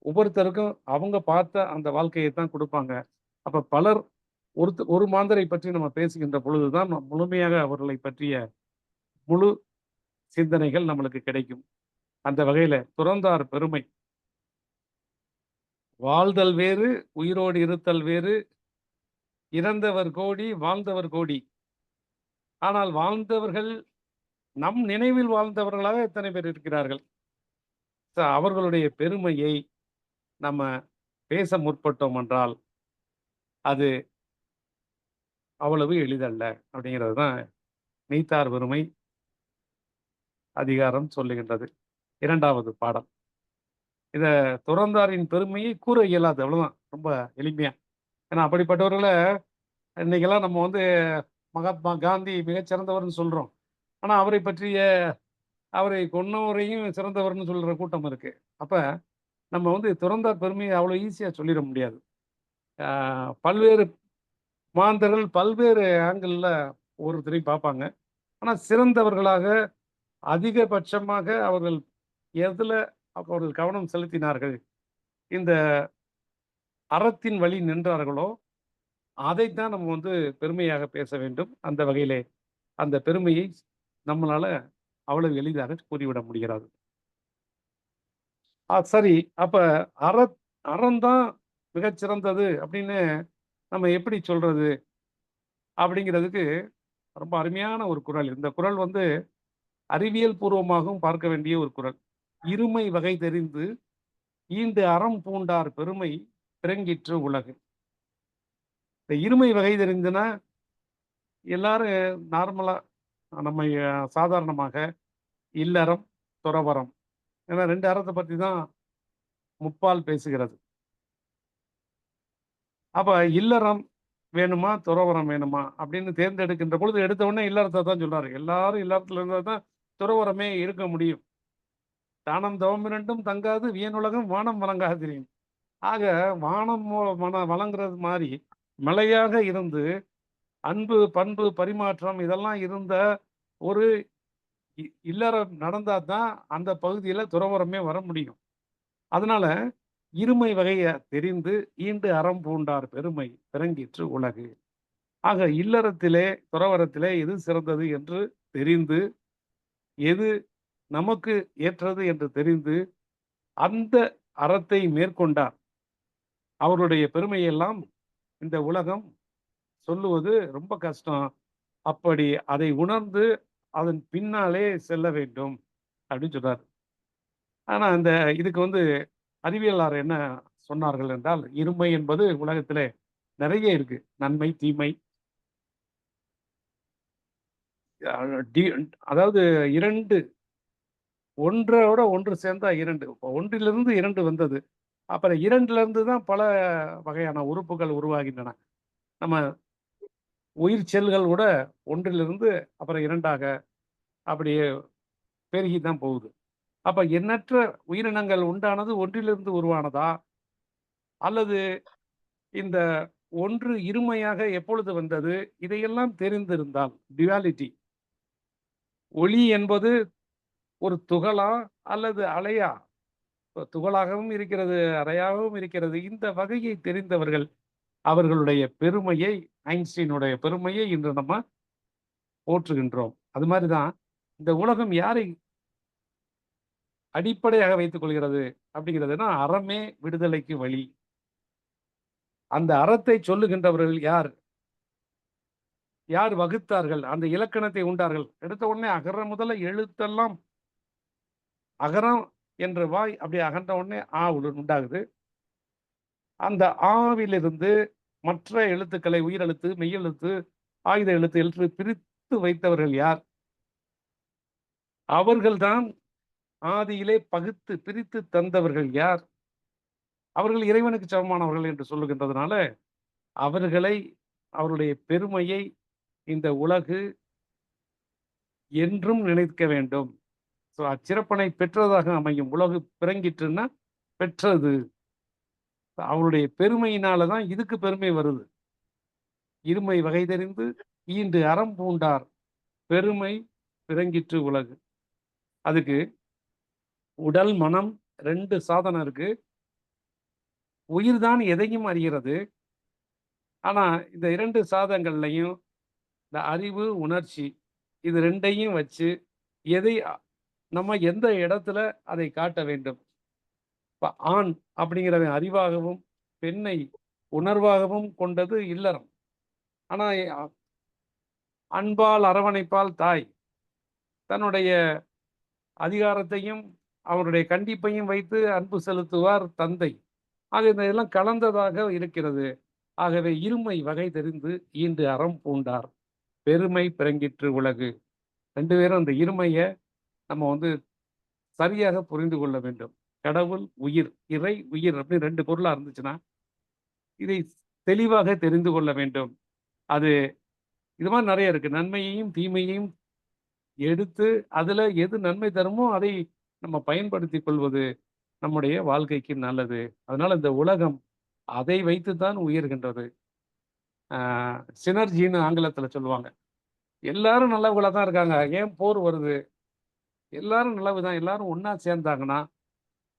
ஒவ்வொருத்தருக்கும் அவங்க பார்த்த அந்த வாழ்க்கையை தான் கொடுப்பாங்க. அப்ப பலர் ஒரு மாந்தரை பற்றி நம்ம பேசுகின்ற பொழுதுதான் முழுமையாக அவர்களை பற்றிய முழு சிந்தனைகள் நம்மளுக்கு கிடைக்கும். அந்த வகையில துறந்தார் பெருமை, வாழ்தல் வேறு உயிரோடு இருத்தல் வேறு, இறந்தவர் கோடி வாழ்ந்தவர் கோடி. ஆனால் வாழ்ந்தவர்கள் நம் நினைவில் வாழ்ந்தவர்களாக எத்தனை பேர் இருக்கிறார்கள்? அவர்களுடைய பெருமையை நம்ம பேச முற்பட்டோம் என்றால் அது அவ்வளவு எளிதல்ல அப்படிங்கிறது தான் நீத்தார் பெருமை அதிகாரம் சொல்லுகின்றது. 2வது பாடம். இத துறந்தாரின் பெருமையை கூற இயலாது. அவ்வளவுதான். ரொம்ப எளிமையா. ஏன்னா அப்படிப்பட்டவர்களை இன்னைக்கெல்லாம் நம்ம வந்து மகாத்மா காந்தி மிகச்சிறந்தவர்னு சொல்றோம். ஆனா அவரை கொன்னவரையும் சிறந்தவர்னு சொல்ற கூட்டம் இருக்கு. அப்ப நம்ம வந்து துறந்தார் பெருமையை அவ்வளவு ஈஸியா சொல்லிட முடியாது. பல்வேறு மாந்தர்கள் பல்வேறு ஆங்கிள் ஒருத்தரையும் பார்ப்பாங்க. ஆனா சிறந்தவர்களாக அதிகபட்சமாக அவர்கள் எதுல அவர்கள் கவனம் செலுத்தினார்கள், இந்த அறத்தின் வழி நின்றார்களோ அதைத்தான் நம்ம வந்து பெருமையாக பேச வேண்டும். அந்த வகையிலே அந்த பெருமையை நம்மளால அவ்வளவு எளிதாக கூறிவிட முடிகிறது. சரி, அப்ப அறம்தான் மிகச்சிறந்தது அப்படின்னு நம்ம எப்படி சொல்றது அப்படிங்கிறதுக்கு ரொம்ப அருமையான ஒரு குறள். இந்த குறள் வந்து அறிவியல் பூர்வமாகவும் பார்க்க வேண்டிய ஒரு குறள். இருமை வகை தெரிந்து ஈண்டு அறம் பூண்டார் பெருமை பிறங்கிற்று உலகு. இந்த இருமை வகை தெரிந்துன்னா எல்லாரும் நார்மலா நம்ம சாதாரணமாக இல்லறம் துறவறம் ஏன்னா 2 அறத்தை பத்தி தான் முப்பால் பேசுகிறது. அப்ப இல்லறம் வேணுமா துறவரம் வேணுமா அப்படின்னு தேர்ந்தெடுக்கின்ற பொழுது எடுத்த உடனே இல்லறத்தை தான் சொல்றாரு. எல்லாரும் இல்லறத்துல இருந்தா தான் துறவரமே இருக்க முடியும். தானம் தவம் இரண்டும் தங்காது வியனுலகம் வானம் வழங்காது. ஆக வானம் வழங்குறது மாதிரி மலையாக இருந்து அன்பு பண்பு பரிமாற்றம் இதெல்லாம் இருந்த ஒரு இல்லறம் நடந்தா தான் அந்த பகுதியில துறவரமே வர முடியும். அதனால இருமை வகையை தெரிந்து ஈண்டு அறம் பூண்டார் பெருமை பிறங்கிற்று உலகு. ஆக இல்லறத்திலே துறவரத்திலே எது சிறந்தது என்று தெரிந்து எது நமக்கு ஏற்றது என்று தெரிந்து அந்த அறத்தை மேற்கொண்டார். அவருடைய பெருமையெல்லாம் இந்த உலகம் சொல்லுவது ரொம்ப கஷ்டம். அப்படி அதை உணர்ந்து அதன் பின்னாலே செல்ல வேண்டும் அப்படின்னு சொல்றாரு. ஆனா இந்த இதுக்கு வந்து அறிவியலார் என்ன சொன்னார்கள் என்றால், இருமை என்பது உலகத்திலே நிறைய இருக்கு. நன்மை தீமை. அதாவது 2 ஒன்றோட ஒன்று சேர்ந்தா 2. ஒன்றிலிருந்து 2 வந்தது. அப்புறம் 2லிருந்து தான் பல வகையான உறுப்புகள் உருவாகின்றன. நம்ம உயிர் செல்கள் கூட ஒன்றிலிருந்து அப்புறம் 2ஆக அப்படியே பெருகி தான் போகுது. அப்ப எண்ணற்ற உயிரினங்கள் உண்டானது ஒன்றிலிருந்து உருவானதா அல்லது இந்த ஒன்று இருமையாக எப்பொழுது வந்தது இதையெல்லாம் தெரிந்திருந்தால் டுவாலிட்டி ஒளி என்பது ஒரு துகளா அல்லது அலையா துகளாகவும் இருக்கிறது, அறையாகவும் இருக்கிறது. இந்த வகையை தெரிந்தவர்கள் அவர்களுடைய பெருமையை, ஐன்ஸ்டீனுடைய பெருமையை இன்று நம்ம போற்றுகின்றோம். அது மாதிரிதான் இந்த உலகம் யாரை அடிப்படையாக வைத்துக் கொள்கிறது அப்படிங்கிறதுனா அறமே விடுதலைக்கு வழி. அந்த அறத்தை சொல்லுகின்றவர்கள் யார்? யார் வகுத்தார்கள்? அந்த இலக்கணத்தை உண்டார்கள். எடுத்த உடனே அகர முதல எழுத்தெல்லாம் அகரம் என்ற வாய் அப்படி அகன்ற உடனே ஆ உண்டாகுது. அந்த ஆவிலிருந்து மற்ற எழுத்துக்களை உயிரெழுத்து, மெய்யெழுத்து, ஆயுத எழுத்து எழுத்து பிரித்து வைத்தவர்கள் யார்? அவர்கள்தான் ஆதியிலே பகுத்து பிரித்து தந்தவர்கள் யார்? அவர்கள் இறைவனுக்கு சமமானவர்கள் என்று சொல்லுகின்றதுனால அவர்களை அவருடைய பெருமையை இந்த உலகு என்றும் நினைக்க வேண்டும். அச்சிறப்பனை பெற்றதாக அமையும். உலகு பிறங்கிட்டுன்னா பெற்றது. அவருடைய பெருமையினாலதான் இதுக்கு பெருமை வருது. இருமை வகை தெரிந்து ஈண்டு அறம் பூண்டார் பெருமை பிறங்கிற்று உலகு. அதுக்கு உடல் மனம் 2 சாதனம் இருக்கு. உயிர் தான் எதையும் அறிகிறது. ஆனா இந்த 2 சாதனங்கள்லையும் இந்த அறிவு உணர்ச்சி இது 2ஐயும் வச்சு எதை நம்ம எந்த இடத்துல அதை காட்ட வேண்டும். இப்ப ஆண் அப்படிங்கிறவன் அறிவாகவும் பெண்ணை உணர்வாகவும் கொண்டது இல்லறம். ஆனா அன்பால் அரவணைப்பால் தாய் தன்னுடைய அதிகாரத்தையும் அவருடைய கண்டிப்பையும் வைத்து அன்பு செலுத்துவார் தந்தை. ஆக இதெல்லாம் கலந்ததாக இருக்கிறது. ஆகவே இருமை வகை தெரிந்து ஈண்டு அறம் பூண்டார் பெருமை பிறங்கிற்று உலகு. 2 பேரும் அந்த இருமையை நம்ம சரியாக புரிந்து கொள்ள வேண்டும். கடவுள், உயிர், இறை, உயிர் அப்படின்னு 2 பொருளா இருந்துச்சுன்னா இதை தெளிவாக தெரிந்து கொள்ள வேண்டும். அது இது மாதிரி நிறைய இருக்கு. நன்மையையும் தீமையையும் எடுத்து அதுல எது நன்மை தருமோ அதை நம்ம பயன்படுத்திக் கொள்வது நம்முடைய வாழ்க்கைக்கு நல்லது. அதனால இந்த உலகம் அதை வைத்துத்தான் உயர்கின்றது. சினர்ஜின்னு ஆங்கிலத்துல சொல்லுவாங்க. எல்லாரும் நல்லவங்களா தான் இருக்காங்க. ஏன் போர் வருது? எல்லாரும் நல்லவுதான். எல்லாரும் ஒண்ணா சேர்ந்தாங்கன்னா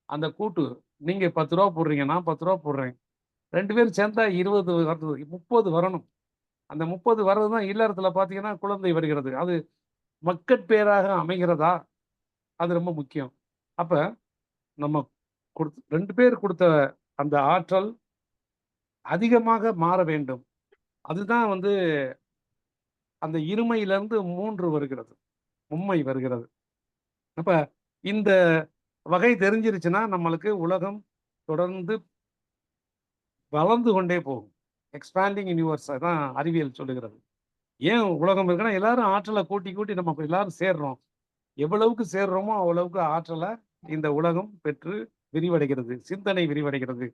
அந்த கூட்டு, நீங்க 10 ரூபா போடுறீங்க, நான் 10 ரூபா போடுறேன். 2 பேரும் சேர்ந்தா 20 வருது, 30 வரணும். அந்த 30 வர்றதுதான் இல்லறத்துல பாத்தீங்கன்னா குழந்தை வருகிறது. அது மக்கட்பேறாக அமைகிறதா? அது ரொம்ப முக்கியம். அப்ப நம்ம 2 பேர் கொடுத்த அந்த ஆற்றல் அதிகமாக மாற வேண்டும். அதுதான் அந்த இருமையிலிருந்து 3 வருகிறது, மும்மை வருகிறது. அப்ப இந்த வகை தெரிஞ்சிருச்சுன்னா நம்மளுக்கு உலகம் தொடர்ந்து வளர்ந்து கொண்டே போகும். எக்ஸ்பேண்டிங் யூனிவர்ஸ் தான் அறிவியல் சொல்லுகிறது. ஏன் உலகம் இருக்குன்னா எல்லாரும் ஆற்றலை கூட்டி கூட்டி நம்ம எல்லாரும் சேர்றோம். எவ்வளவுக்கு சேர்றோமோ அவ்வளவுக்கு ஆற்றலை இந்த உலகம் பெற்று விரிவடைகிறது. சிந்தனை விரிவடைகிறது.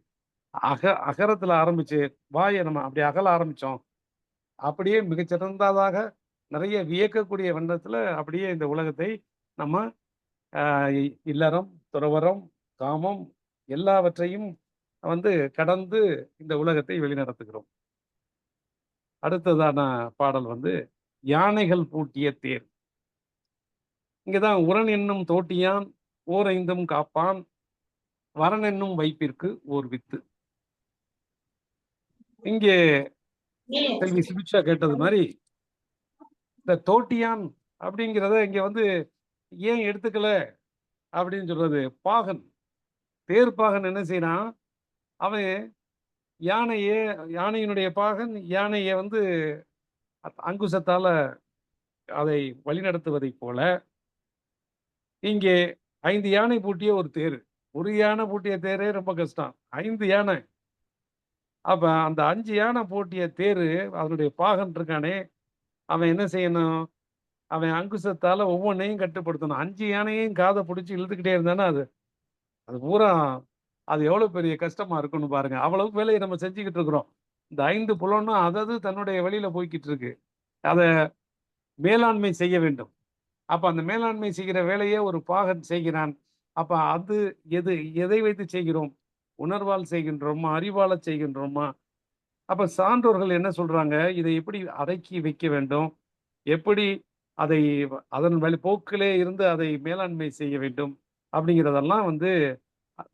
அகரத்துல ஆரம்பிச்சு வாயை நம்ம அப்படி அகல ஆரம்பிச்சோம். அப்படியே மிகச்சிறந்ததாக நிறைய வியக்கக்கூடிய வண்ணத்துல அப்படியே இந்த உலகத்தை நம்ம இல்லறம், துறவரம், காமம் எல்லாவற்றையும் கடந்து இந்த உலகத்தை வெளிநடத்துகிறோம். அடுத்ததான பாடல் யானைகள் பூட்டிய தேர். இங்கதான் உரன் என்னும் தோட்டியான் ஓர் ஐந்தும் காப்பான் வரன் என்னும் வைப்பிற்கு ஓர் வித்து. இங்கே செல்வி சுபிக்ஷா கேட்டது மாதிரி இந்த தோட்டியான் அப்படிங்கிறத இங்க ஏன் எடுத்துக்கல அப்படின்னு சொல்றது, பாகன், தேர் பாகன் என்ன செய்யறான், அவன் யானையினுடைய பாகன் யானையை அங்குசத்தால அதை வழிநடத்துவதை போல இங்கே 5 யானை பூட்டிய ஒரு தேர். ஒரு யானை பூட்டிய தேரே ரொம்ப கஷ்டம், 5 யானை. அப்ப அந்த 5 யானை பூட்டிய தேரு அதனுடைய பாகன் இருக்கானே, அவன் என்ன செய்யணும், அவன் அங்குசத்தால ஒவ்வொன்றையும் கட்டுப்படுத்தணும். 5 யானையையும் காதை பிடிச்சி இழுத்துக்கிட்டே இருந்தானா அது பூரா அது எவ்வளவு பெரிய கஷ்டமா இருக்குன்னு பாருங்க. அவ்வளவுக்கு வேலையை நம்ம செஞ்சுக்கிட்டு இருக்கிறோம். இந்த 5 புலனும் அதது தன்னுடைய வழியில போய்கிட்டு இருக்கு. அதை மேலாண்மை செய்ய வேண்டும். அப்ப அந்த மேலாண்மை செய்கிற வேலையை ஒரு பாகன் செய்கிறான். அப்ப அது எதை வைத்து செய்கிறோம்? உணர்வால் செய்கின்றோமா, அறிவால செய்கின்றோமா? அப்ப சான்றோர்கள் என்ன சொல்றாங்க, இதை எப்படி அடக்கி வைக்க வேண்டும், எப்படி அதை அதன் வழி போக்கிலே இருந்து அதை மேலாண்மை செய்ய வேண்டும் அப்படிங்கிறதெல்லாம்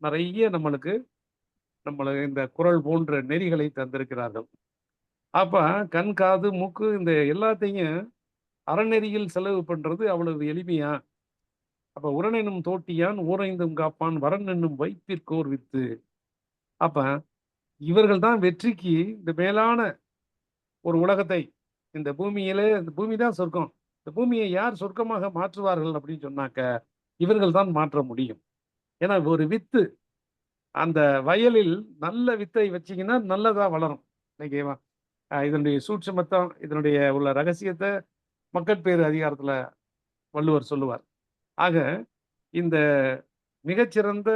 நிறைய நம்மளுக்கு இந்த குறள் போன்ற நெறிகளை தந்திருக்கிறார்கள். அப்ப கண், காது, மூக்கு இந்த எல்லாத்தையும் அறநெறியில் செலவு பண்றது அவ்வளவு எளிமையா? அப்ப உரன் என்னும் தோட்டியான் ஓரைந்தும் காப்பான் வரன் என்னும் வைப்பிற்கோர் வித்து. அப்ப இவர்கள் தான் வெற்றிக்கு இந்த மேலான ஒரு உலகத்தை, இந்த பூமியிலே, இந்த பூமி தான் சொர்க்கம், இந்த பூமியை யார் சொர்க்கமாக மாற்றுவார்கள் அப்படின்னு சொன்னாக்க இவர்கள் தான் மாற்ற முடியும். ஏன்னா ஒரு வித்து, அந்த வயலில் நல்ல வித்தை வச்சீங்கன்னா நல்லதா வளரும். இன்னைக்கு இதனுடைய சூட்சுமத்தம், இதனுடைய உள்ள ரகசியத்தை மக்கட்பேறு அதிகாரத்துல வள்ளுவர் சொல்லுவார். ஆக இந்த மிகச்சிறந்த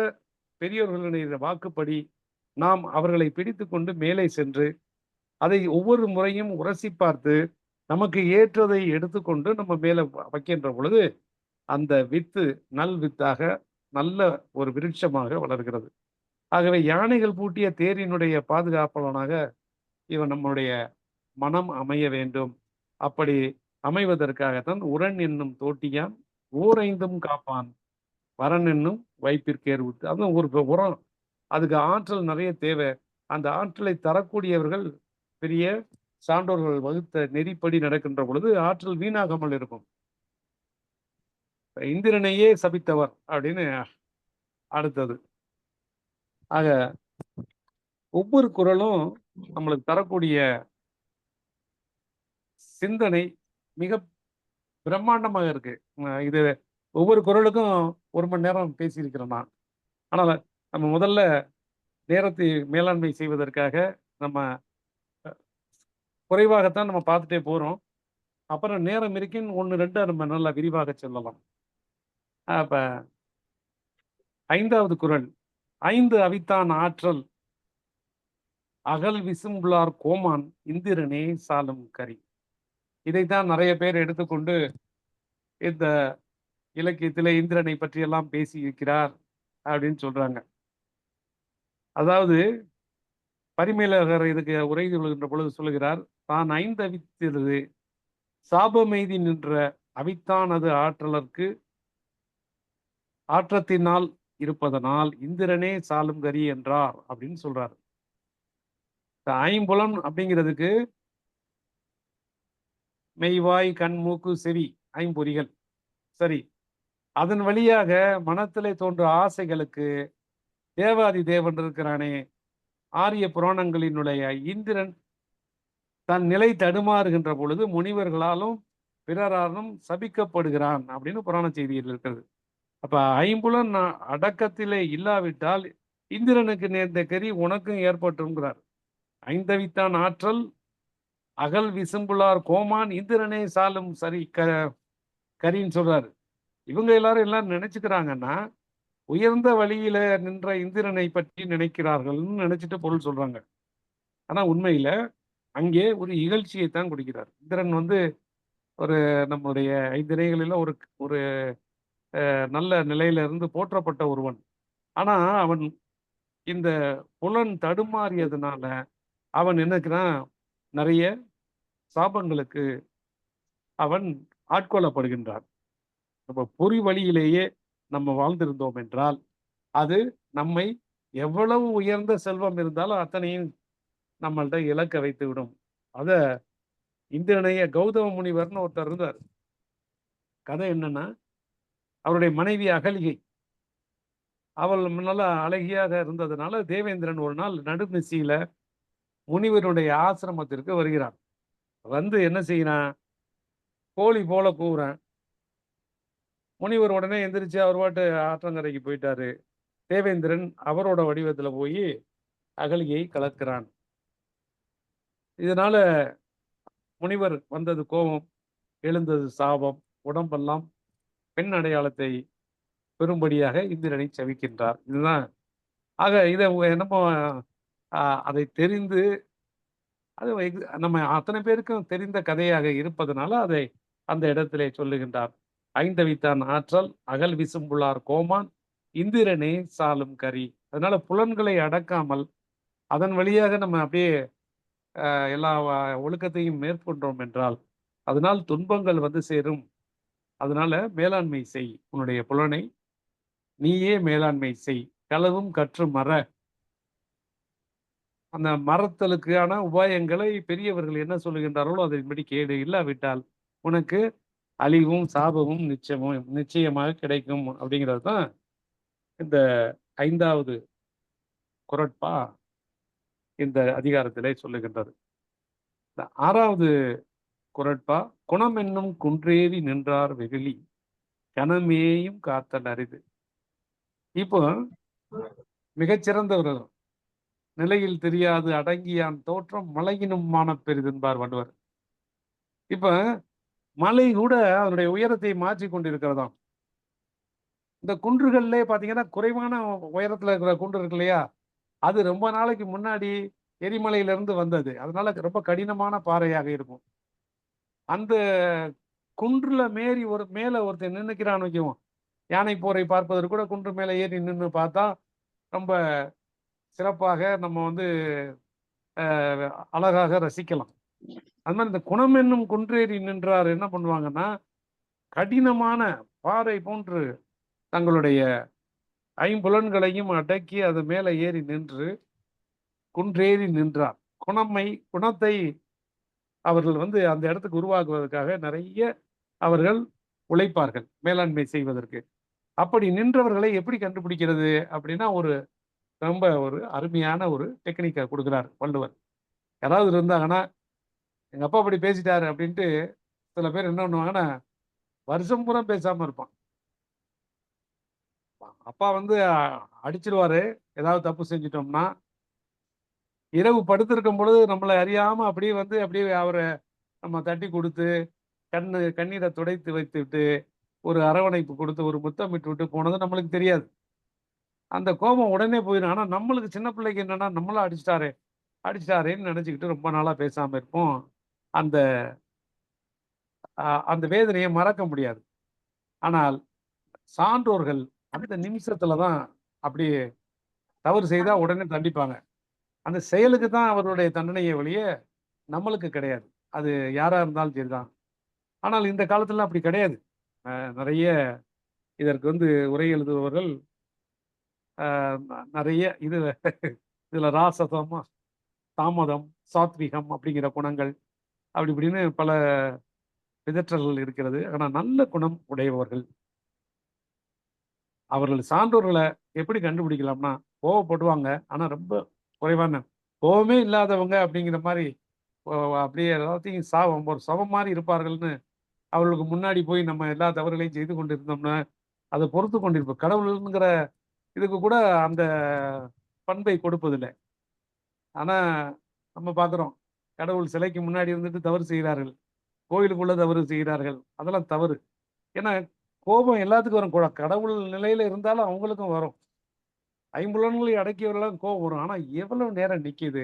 பெரியோர்களுடைய வாக்குப்படி நாம் அவர்களை பிடித்து கொண்டு மேலே சென்று அதை ஒவ்வொரு முறையும் உரசி பார்த்து நமக்கு ஏற்றதை எடுத்துக்கொண்டு நம்ம மேலே வைக்கின்ற பொழுது அந்த வித்து நல் வித்தாக நல்ல ஒரு விருட்சமாக வளர்கிறது. ஆகவே யானைகள் பூட்டிய தேரினுடைய பாதுகாப்பாளனாக இவன் நம்முடைய மனம் அமைய வேண்டும். அப்படி அமைவதற்காகத்தான் உரன் என்னும் தோட்டியான் ஓரைந்தும் காப்பான் வரன் என்னும் வைப்பிற்கேர் வித்து. அதுவும் ஒரு உரம், அதுக்கு ஆற்றல் நிறைய தேவை. அந்த ஆற்றலை தரக்கூடியவர்கள் பெரிய சான்றோர்கள் வகுத்த நெறிப்படி நடக்கின்ற பொழுது ஆற்றல் வீணாகாமல் இருக்கும். இந்திரனையே சபித்தவர் அப்படின்னு அடுத்தது. ஆக ஒவ்வொரு குறளும் நம்மளுக்கு தரக்கூடிய சிந்தனை மிக பிரம்மாண்டமாக இருக்கு. இது ஒவ்வொரு குறளுக்கும் 1 மணி நேரம் பேசியிருக்கிறேன் நான். ஆனால் நம்ம முதல்ல நேரத்தை மேலாண்மை செய்வதற்காக நம்ம குறைவாகத்தான் நம்ம பார்த்துட்டே போறோம். அப்புறம் நேரம் இருக்கின்னு 1, 2 நம்ம நல்லா விரிவாக சொல்லலாம். அப்ப 5வது குறள். 5 அவித்தான் ஆற்றல் அகல் விசும்புலார் கோமான் இந்திரனே சாலும் கரி. இதைத்தான் நிறைய பேர் எடுத்துக்கொண்டு இந்த இலக்கியத்திலே இந்திரனை பற்றி எல்லாம் பேசி இருக்கிறார் அப்படின்னு சொல்றாங்க. அதாவது பரிமேலழகர் இதுக்கு உரை சொல்கின்ற பொழுது சொல்லுகிறார், தான் 5 அவித்திருது சாபமெய்தி நின்ற அவித்தானது ஆற்றலர்க்கு ஆற்றத்தினால் இருப்பதனால் இந்திரனே சாலும் கரி என்றார் அப்படின்னு சொல்றாரு. ஐம்புலன் அப்படிங்கிறதுக்கு மெய்வாய் கண் மூக்கு செவி ஐம்பொறிகள். சரி, அதன் வழியாக மனத்திலே தோன்ற ஆசைகளுக்கு தேவாதி தேவன் இருக்கிறானே, ஆரிய புராணங்களினுடைய இந்திரன் தன் நிலை தடுமாறுகின்ற பொழுது முனிவர்களாலும் பிறராலும் சபிக்கப்படுகிறான் அப்படின்னு புராண செய்தியில் இருக்கிறது. அப்ப ஐம்புலன் அடக்கத்திலே இல்லாவிட்டால் இந்திரனுக்கு நேர்ந்த கரி உனக்கும் ஏற்பட்டுங்கிறார். 5 அவித்தான் ஆற்றல் அகல் விசும்புலார் கோமான் இந்திரனே சாலும் சரி கரின்னு சொல்றாரு. இவங்க எல்லாரும் நினைச்சுக்கிறாங்கன்னா உயர்ந்த வழியில நின்ற இந்திரனை பற்றி நினைக்கிறார்கள்னு நினைச்சிட்டு பொருள் சொல்றாங்க. ஆனா உண்மையில அங்கே ஒரு இகழ்ச்சியை தான் கொடுக்கிறார். இந்திரன் ஒரு நம்முடைய 5 திணைகளில ஒரு ஒரு நல்ல நிலையில இருந்து போற்றப்பட்ட ஒருவன். ஆனா அவன் இந்த புலன் தடுமாறியதுனால அவன் என்னக்கிறான், நிறைய சாபங்களுக்கு அவன் ஆட்கொள்ளப்படுகின்றான். நம்ம பொறி வழியிலேயே நம்ம வாழ்ந்திருந்தோம் என்றால் அது நம்மை எவ்வளவு உயர்ந்த செல்வம் இருந்தாலும் அத்தனையும் நம்மள்ட்ட இலக்க வைத்து விடும். அத இந்திரனைய கௌதம முனிவர்னு ஒருத்தர் இருந்தார். கதை என்னன்னா, அவருடைய மனைவி அகலிகை, அவள் நல்லா அழகியாக இருந்ததுனால தேவேந்திரன் ஒரு நாள் நடுநிசியில முனிவருடைய ஆசிரமத்திற்கு வருகிறான். என்ன செய்யறான், கோழி போல கூவுறான். முனிவர் உடனே எந்திரிச்சு அவர் பாட்டு ஆற்றங்கரைக்கு போயிட்டாரு. தேவேந்திரன் அவரோட வடிவத்துல போய் அகலியை கலக்கிறான். இதனால முனிவர் வந்தது கோபம், எழுந்தது சாபம், உடம்பெல்லாம் பெண் அடையாளத்தை பெரும்படியாக இந்திரனை சவிக்கின்றார். இதுதான். ஆக இதை நம்ம அதை தெரிந்து அது நம்ம அத்தனை பேருக்கும் தெரிந்த கதையாக இருப்பதனால அதை அந்த இடத்திலே சொல்லுகின்றார். 5 அவித்தான் ஆற்றல் அகல் விசும்புலார் கோமான் இந்திரனே சாலும் கரி. அதனால புலன்களை அடக்காமல் அதன் வழியாக நம்ம அப்படியே எல்லா ஒழுக்கத்தையும் மேற்கொண்டோம் என்றால் அதனால் துன்பங்கள் சேரும். அதனால மேலாண்மை செய், உன்னுடைய புலனை நீயே மேலாண்மை செய். களவும் கற்று மற. அந்த மரத்தலுக்கான உபாயங்களை பெரியவர்கள் என்ன சொல்லுகின்றார்களோ அதன்படி கேடு. இல்லாவிட்டால் உனக்கு அழிவும் சாபமும் நிச்சயமாக கிடைக்கும். அப்படிங்கிறது தான் இந்த 5வது குறட்பா இந்த அதிகாரத்திலே சொல்லுகின்றது. 6வது குறட்பா குணம் என்னும் குன்றேறி நின்றார் வெகுளி கணமேயும் காத்தல் அரிது. இப்போ மிகச்சிறந்த ஒரு நிலையில் தெரியாது அடங்கியான் தோற்றம் மலையினும் மான பெரிதென்பார் வள்ளுவர். இப்ப மலை கூட அதனுடைய உயரத்தை மாற்றி கொண்டிருக்கிறதாம். இந்த குன்றுகள்லே பாத்தீங்கன்னா குறைவான உயரத்துல இருக்கிற குன்று இருக்கு இல்லையா, அது ரொம்ப நாளைக்கு முன்னாடி எரிமலையிலிருந்து வந்தது. அதனால ரொம்ப கடினமான பாறையாக இருக்கும். அந்த குன்றுல மேல ஒருத்தன் நின்னுக்கிறான்னு வைக்குவோம். யானை போரை பார்ப்பதற்கு கூட குன்று மேல ஏறி நின்று பார்த்தா ரொம்ப சிறப்பாக நம்ம அழகாக ரசிக்கலாம். அது மாதிரி இந்த குணம் என்னும் குன்றேறி நின்றார் என்ன பண்ணுவாங்கன்னா, கடினமான பாறை போன்று தங்களுடைய ஐம்புலன்களையும் அடக்கி அது மேல ஏறி நின்று குன்றேறி நின்றார். குணத்தை அவர்கள் அந்த இடத்துக்கு உருவாக்குவதற்காக நிறைய அவர்கள் உழைப்பார்கள் மேலாண்மை செய்வதற்கு. அப்படி நின்றவர்களை எப்படி கண்டுபிடிக்கிறது அப்படின்னா, ரொம்ப ஒரு அருமையான ஒரு டெக்னிக்கை கொடுக்குறார் வள்ளுவர். யாராவது இருந்தாங்கன்னா, எங்க அப்பா அப்படி பேசிட்டாரு அப்படின்ட்டு சில பேர் என்ன பண்ணுவாங்கன்னா வருஷம் பூரா பேசாம இருப்பான். அப்பா வந்து அடிச்சிருவாரு ஏதாவது தப்பு செஞ்சிட்டோம்னா. இரவு படுத்திருக்கும் பொழுது நம்மளை அறியாம அப்படியே வந்து அப்படியே அவரை நம்ம தட்டி கொடுத்து கண்ணீரை துடைத்து வைத்துவிட்டு ஒரு அரவணைப்பு கொடுத்து ஒரு முத்தமிட்டு விட்டு போனது நம்மளுக்கு தெரியாது. அந்த கோபம் உடனே போயிடும். ஆனா நம்மளுக்கு சின்ன பிள்ளைக்கு என்னன்னா நம்மள அடிச்சிட்டாரேன்னு நினைச்சுக்கிட்டு ரொம்ப நாளா பேசாம இருப்போம். அந்த அந்த வேதனையை மறக்க முடியாது. ஆனால் சான்றோர்கள் அந்த நிமிஷத்துல தான் அப்படியே தவறு செய்தா உடனே தண்டிப்பாங்க. அந்த செயலுக்கு தான் அவர்களுடைய தண்டனையை ஒழிய நம்மளுக்கு கிடையாது. அது யாரா இருந்தாலும் சரிதான். ஆனால் இந்த காலத்துல அப்படி கிடையாது. நிறைய இதற்கு வந்து உரை எழுதுபவர்கள் நிறைய இதுல ராசசம், தாமதம், சாத்விகம் அப்படிங்கிற குணங்கள் அப்படி இப்படின்னு பல பிதற்றல்கள் இருக்கிறது. ஆனா நல்ல குணம் உடையவர்கள் அவர்கள் சான்றோர்களை எப்படி கண்டுபிடிக்கலாம்னா கோவப்படுவாங்க. ஆனா ரொம்ப குறைவான கோவமே இல்லாதவங்க அப்படிங்கிற மாதிரி அப்படியே எல்லாத்தையும் ஒரு சவம் மாதிரி இருப்பார்கள்னு அவர்களுக்கு முன்னாடி போய் நம்ம எல்லா தவறுகளையும் செய்து கொண்டு இருந்தோம்னா அதை பொறுத்து கொண்டிருப்போம். கடவுளுங்கிற இதுக்கு கூட அந்த பண்பை கொடுப்பதில்லை. ஆனா நம்ம பார்க்குறோம் கடவுள் சிலைக்கு முன்னாடி இருந்துட்டு தவறு செய்கிறார்கள், கோயிலுக்குள்ள தவறு செய்கிறார்கள். அதெல்லாம் தவறு. ஏன்னா கோபம் எல்லாத்துக்கும் வரும். கடவுள் நிலையில இருந்தாலும் அவங்களுக்கும் வரும். ஐம்புலன்களை அடக்கியவர்களாம் கோபம் வரும். ஆனா எவ்வளவு நேரம் நிக்குது?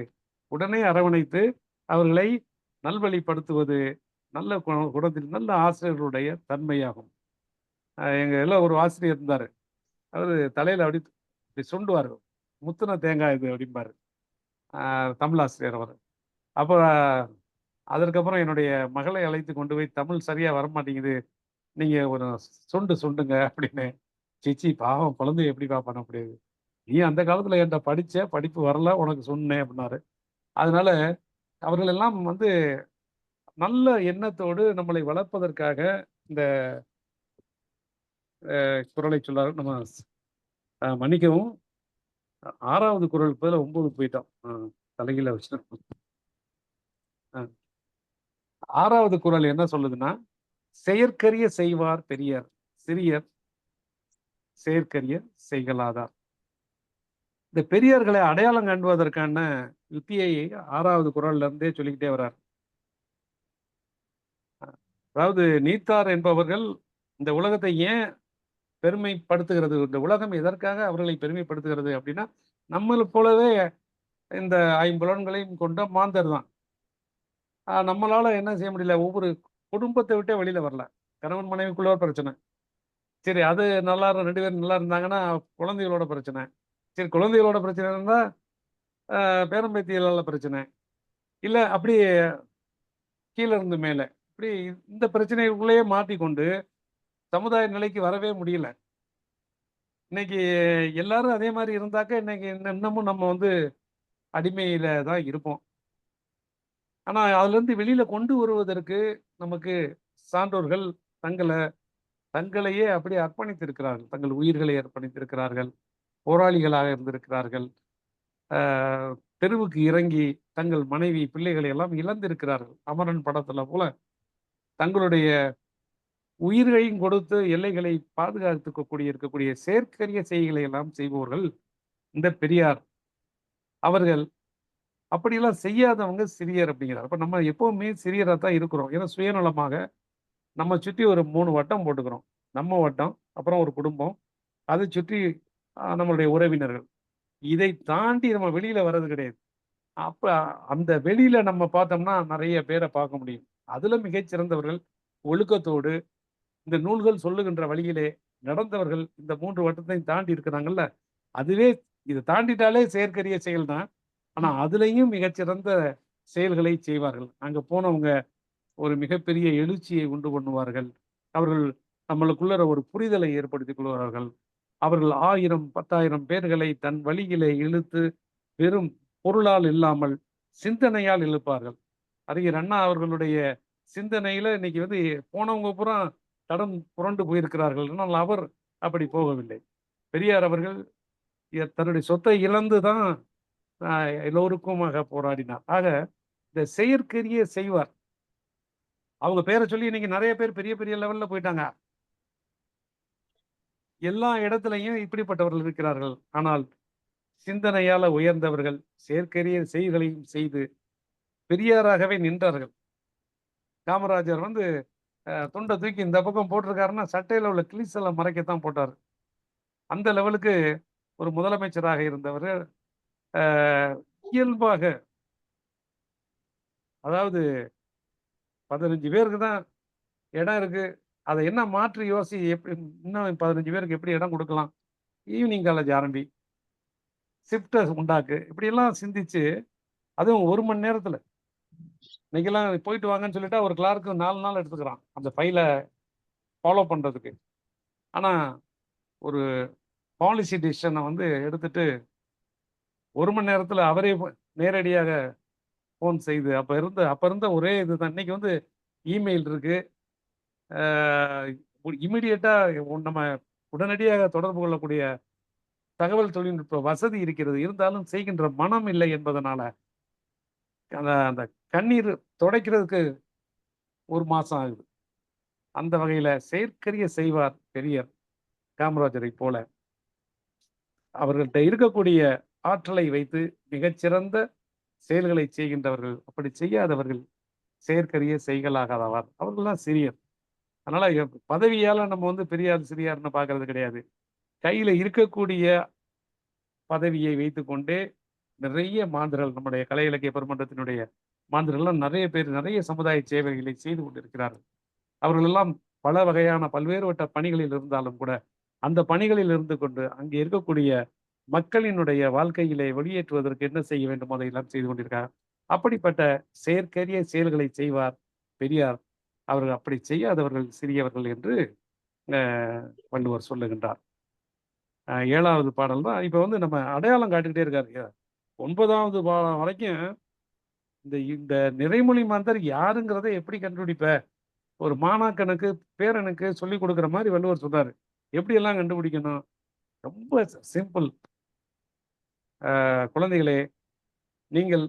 உடனே அரவணைத்து அவர்களை நல்வழிப்படுத்துவது நல்ல குணத்தில் நல்ல ஆசிரியர்களுடைய தன்மையாகும். எங்க எல்லாம் ஒரு ஆசிரியர் இருந்தாரு. அவரு தலையில அப்படி சுண்டுவார். முத்துன தேங்காய் இது அப்படிம்பாரு. தமிழ் ஆசிரியர் அவர். அப்போ அதற்கப்புறம் என்னுடைய மகளை அழைத்து கொண்டு போய் தமிழ் சரியா வரமாட்டேங்குது, நீங்க ஒரு சுண்டுங்க அப்படின்னு. சிச்சி பாவம் குழந்தைய எப்படிப்பா பண்ண முடியாது? நீ அந்த காலத்துல என்கிட்ட படிப்பு வரல உனக்கு சொன்னேன் அப்படின்னாரு. அதனால அவர்கள் எல்லாம் வந்து நல்ல எண்ணத்தோடு நம்மளை வளர்ப்பதற்காக இந்த குறளை சொல்லாரு. நம்ம மன்னிக்கவும் 6வது குறளுக்கு பதிலா 9 போயிட்டோம். தலைகீழ வச்சிட்டோம். 6வது குறள் என்ன சொல்லுதுன்னா, செயற்கரிய செய்வார் பெரியர், சிறியர் செயற்கரிய செய்கலாதார். இந்த பெரியார்களை அடையாளம் காண்பதற்கான யுத்தியை 6வது குறள்ல இருந்தே சொல்லிக்கிட்டே வர்றார். அதாவது நீத்தார் என்பவர்கள் இந்த உலகத்தை ஏன் பெருமைப்படுத்துகிறது, இந்த உலகம் எதற்காக அவர்களை பெருமைப்படுத்துகிறது அப்படின்னா, நம்மளை போலவே இந்த ஐம்புலன்களையும் கொண்ட மாந்தர் தான். நம்மளால என்ன செய்ய முடியல, ஒவ்வொரு குடும்பத்தை விட்டே வெளியில வரல. கணவன் மனைவிக்குள்ள ஒரு பிரச்சனை. சரி அது நல்லா 2 பேரும் நல்லா இருந்தாங்கன்னா குழந்தைகளோட பிரச்சனை. சரி குழந்தைகளோட பிரச்சனை இருந்தா பேரம்பேத்திகளால பிரச்சனை. இல்ல அப்படி கீழ இருந்து மேல. இப்படி இந்த பிரச்சனைக்குள்ளேயே மாட்டிக்கொண்டு சமுதாய நிலைக்கு வரவே முடியல. இன்னைக்கு எல்லாரும் அதே மாதிரி இருந்தாக்க இன்னைக்கு இன்னமும் நம்ம வந்து அடிமையில தான் இருப்போம். ஆனா அதுல இருந்து வெளியில கொண்டு வருவதற்கு நமக்கு சான்றோர்கள் தங்களையே அப்படி அர்ப்பணித்திருக்கிறார்கள். தங்கள் உயிர்களை அர்ப்பணித்திருக்கிறார்கள். போராளிகளாக இருந்திருக்கிறார்கள். தெருவுக்கு இறங்கி தங்கள் மனைவி பிள்ளைகளை எல்லாம் இழந்திருக்கிறார்கள். அமரன் படத்துல போல தங்களுடைய உயிர்களையும் கொடுத்து எல்லைகளை இருக்கக்கூடிய செயற்கரிய செய்கைகளை எல்லாம் செய்பவர்கள் இந்த பெரியார். அவர்கள் அப்படியெல்லாம் செய்யாதவங்க சிறியர் அப்படிங்கிறார். அப்ப நம்ம எப்பவுமே சிறியரா தான் இருக்கிறோம். ஏன்னா சுயநலமாக நம்ம சுற்றி ஒரு 3 வட்டம் போட்டுக்கிறோம். நம்ம வட்டம், அப்புறம் ஒரு குடும்பம், அதை சுற்றி நம்மளுடைய உறவினர்கள். இதை தாண்டி நம்ம வெளியில வர்றது கிடையாது. அப்ப அந்த வெளியில நம்ம பார்த்தோம்னா நிறைய பேரை பார்க்க முடியும். அதுல மிகச்சிறந்தவர்கள் ஒழுக்கத்தோடு இந்த நூல்கள் சொல்லுகின்ற வழியிலே நடந்தவர்கள் இந்த 3 வட்டத்தையும் தாண்டி இருக்கிறாங்கல்ல, அதுவே இதை தாண்டிட்டாலே செயற்கரிய செயல் தான். ஆனா அதுலயும் மிகச்சிறந்த செயல்களை செய்வார்கள். அங்க போனவங்க ஒரு மிகப்பெரிய எழுச்சியை உண்டு பண்ணுவார்கள். அவர்கள் நம்மளுக்குள்ள ஒரு புரிதலை ஏற்படுத்திக் கொள்வார்கள். அவர்கள் 1000 10,000 பேர்களை தன் வழியிலே இழுத்து வெறும் பொருளால் இல்லாமல் சிந்தனையால் இழுப்பார்கள். அறிஞர் அண்ணா அவர்களுடைய சிந்தனையில இன்னைக்கு வந்து போனவங்க பூரா தடம் புரண்டு போயிருக்கிறார்கள். ஆனால் அவர் அப்படி போகவில்லை. பெரியார் அவர்கள் தன்னுடைய சொத்தை இழந்து தான் எல்லோருக்குமாக போராடினார். ஆக இந்த செயற்கரிய செய்வார். அவங்க பேரை சொல்லி இன்னைக்கு நிறைய பேர் பெரிய பெரிய லெவல்ல போயிட்டாங்க. எல்லா இடத்துலையும் இப்படிப்பட்டவர்கள் இருக்கிறார்கள். ஆனால் சிந்தனையால உயர்ந்தவர்கள் செயற்கரிய செய்களையும் செய்து பெரியாராகவே நின்றார்கள். காமராஜர் வந்து துண்டை தூக்கி இந்த பக்கம் போட்டிருக்காருன்னா சட்டையில உள்ள கிளீஸ் எல்லாம் மறைக்கத்தான் போட்டார். அந்த லெவலுக்கு ஒரு முதலமைச்சராக இருந்தவர். இயல்பாக, அதாவது 15 பேருக்கு தான் இடம் இருக்கு, அதை என்ன மாற்றி யோசி, எப்படி இன்னும் 15 பேருக்கு எப்படி இடம் கொடுக்கலாம், ஈவினிங் காலேஜ் ஆரம்பி, ஷிஃப்டை உண்டாக்கு, இப்படியெல்லாம் சிந்திச்சு, அதுவும் 1 மணி நேரத்தில். இன்னைக்கெல்லாம் போயிட்டு வாங்கன்னு சொல்லிட்டா ஒரு கிளார்க்கு 4 நாள் எடுத்துக்கிறான் அந்த ஃபைலை ஃபாலோ பண்ணுறதுக்கு. ஆனால் ஒரு பாலிசி டிசிஷனை வந்து எடுத்துட்டு 1 மணி நேரத்தில் அவரே நேரடியாக ஃபோன் செய்து அப்போ இருந்த ஒரே இதுதான். இன்னைக்கு வந்து இமெயில் இருக்கு, இமிடியேட்டாக நம்ம உடனடியாக தொடர்பு கொள்ளக்கூடிய தகவல் தொழில்நுட்ப வசதி இருக்கிறது. இருந்தாலும் செய்கின்ற மனம் இல்லை என்பதனால அந்த கண்ணீர் துடைக்கிறதுக்கு 1 மாசம் ஆகுது. அந்த வகையில செயற்கரிய செய்வார் பெரியார். காமராஜரை போல அவர்கள்ட்ட இருக்கக்கூடிய ஆற்றலை வைத்து மிகச்சிறந்த செயல்களை செய்கின்றவர்கள். அப்படி செய்யாதவர்கள் செயற்கரிய செய்களாகாதவர். அவர்கள்லாம் சிறியர். அதனால பதவியால நம்ம வந்து பெரியார் சிறியார்னு பார்க்கறது கிடையாது. கையில இருக்கக்கூடிய பதவியை வைத்துக்கொண்டே நிறைய மாந்தர்கள், நம்முடைய கலை இலக்கிய பெருமன்றத்தினுடைய மாந்தர்கள்லாம் நிறைய பேர் நிறைய சமுதாய சேவைகளை செய்து கொண்டிருக்கிறார்கள். அவர்கள் எல்லாம் பல வகையான பல்வேறுபட்ட பணிகளில் இருந்தாலும் கூட அந்த பணிகளில் இருந்து கொண்டு அங்கே இருக்கக்கூடிய மக்களினுடைய வாழ்க்கையிலே வெளியேற்றுவதற்கு என்ன செய்ய வேண்டும் அதையெல்லாம் செய்து கொண்டிருக்கார். அப்படிப்பட்ட செயற்கரிய செயல்களை செய்வார் பெரியார். அவர்கள் அப்படி செய்யாதவர்கள் சிறியவர்கள் என்று வள்ளுவர் சொல்லுகின்றார். 7வது பாடல் தான் இப்ப வந்து நம்ம அடையாளம் காட்டிக்கிட்டே இருக்காரு. 9வது பாடம் வரைக்கும் இந்த நிறைமொழி மாந்தர் யாருங்கிறத எப்படி கண்டுபிடிப்ப, ஒரு மாணாக்கனுக்கு பேரனுக்கு சொல்லி கொடுக்குற மாதிரி வள்ளுவர் சொல்றாரு. எப்படி எல்லாம் கண்டுபிடிக்கணும், ரொம்ப சிம்பிள். குழந்தைகளே, நீங்கள்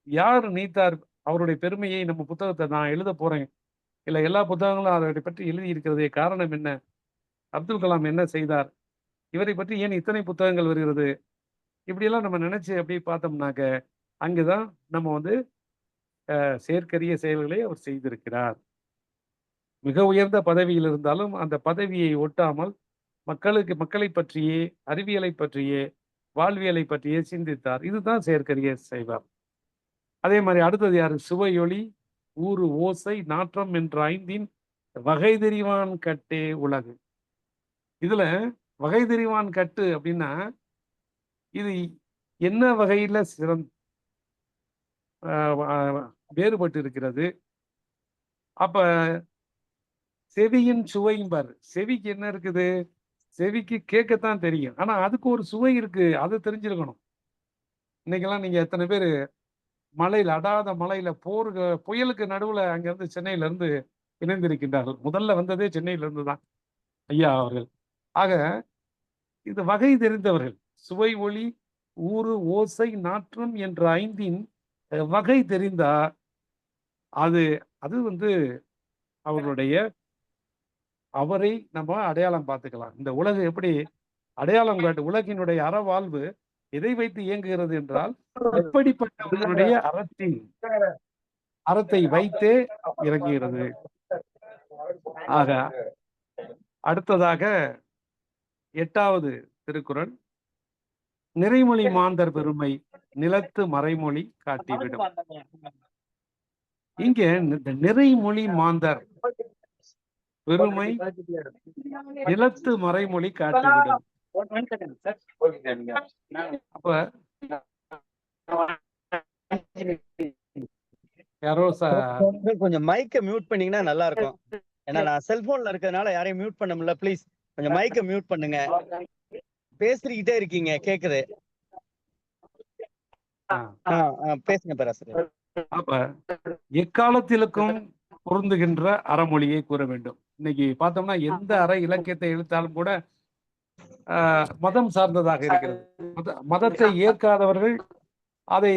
யார் நீத்தார் அவருடைய பெருமையை நம்ம புத்தகத்தை நான் எழுத போறேன், இல்லை எல்லா புத்தகங்களும் அதை பற்றி எழுதி இருக்கிறதே, காரணம் என்ன, அப்துல் கலாம் என்ன செய்தார், இவரை பற்றி ஏன் இத்தனை புத்தகங்கள் வருகிறது, இப்படியெல்லாம் நம்ம நினைச்சு அப்படி பார்த்தோம்னாக்க அங்குதான் நம்ம வந்து செயற்கரிய செயல்களை அவர் செய்திருக்கிறார். மிக உயர்ந்த பதவியில் இருந்தாலும் அந்த பதவியை ஒட்டாமல் மக்களை பற்றியே, அறிவியலை பற்றியே, வாழ்வியலை பற்றியே சிந்தித்தார். இதுதான் செயற்கரிய செய்வார். அதே மாதிரி அடுத்தது யாரு, சுவையொளி ஊறு ஓசை நாற்றம் என்ற 5 வகை தெரிவான் கட்டே உலகு. இதுல வகை தெரிவான் கட்டு அப்படின்னா இது என்ன வகையில வேறுபட்டு இருக்கிறது. அப்ப செவியின் சுவையும் செவிக்கு என்ன இருக்குது, செவிக்கு கேட்கத்தான் தெரியும், ஆனா அதுக்கு ஒரு சுவை இருக்கு, அது தெரிஞ்சிருக்கணும். இன்னைக்கெல்லாம் நீங்க எத்தனை பேர் மலையில, அடாத மலையில புயலுக்கு நடுவுல அங்க இருந்து சென்னையில இருந்து இணைந்திருக்கின்றார்கள். முதல்ல வந்ததே சென்னையில இருந்து தான் ஐயா அவர்கள். ஆக இது வகை தெரிந்தவர்கள். சுவை ஒளி ஊறு ஓசை நாற்றம் என்ற 5 வகை தெரிந்தா அது வந்து அவரை நம்ம அடையாளம் பார்த்துக்கலாம். இந்த உலகம் எப்படி அடையாளம் காட்டு, உலகினுடைய அறவாழ்வு எதை வைத்து இயங்குகிறது என்றால் இப்படிப்பட்டவர்களுடைய அறத்தை வைத்தே இறங்குகிறது. ஆக அடுத்ததாக 8வது திருக்குறள், நிறைமொழி மாந்தர் பெருமை நிலத்து மறைமொழி காட்டிவிடும். இங்க நிறைமொழி மாந்தர் பெருமை நிலத்து மறைமொழி காட்டிவிடும். அப்ப யாரோ கொஞ்சம் மைக்க மியூட் பண்ணீங்கன்னா நல்லா இருக்கும். ஏன்னா நான் செல்போன்ல இருக்கிறதுனால யாரையும் மியூட் பண்ண முடியல. ப்ளீஸ் கொஞ்சம் மைக்க மியூட் பண்ணுங்க. பேசிக்கிட்டே இருக்கீங்க, கேக்குது. பேசுங்க பேராசிரியர். அப்ப எக்காலத்திலுக்கும் பொருந்துகின்ற அறமொழியை கூற வேண்டும். இன்னைக்கு பார்த்தோம்னா எந்த அற இலக்கியத்தை எழுத்தாலும் கூட மதம் சார்ந்ததாக இருக்கிறது. மதத்தை ஏற்காதவர்கள் அதை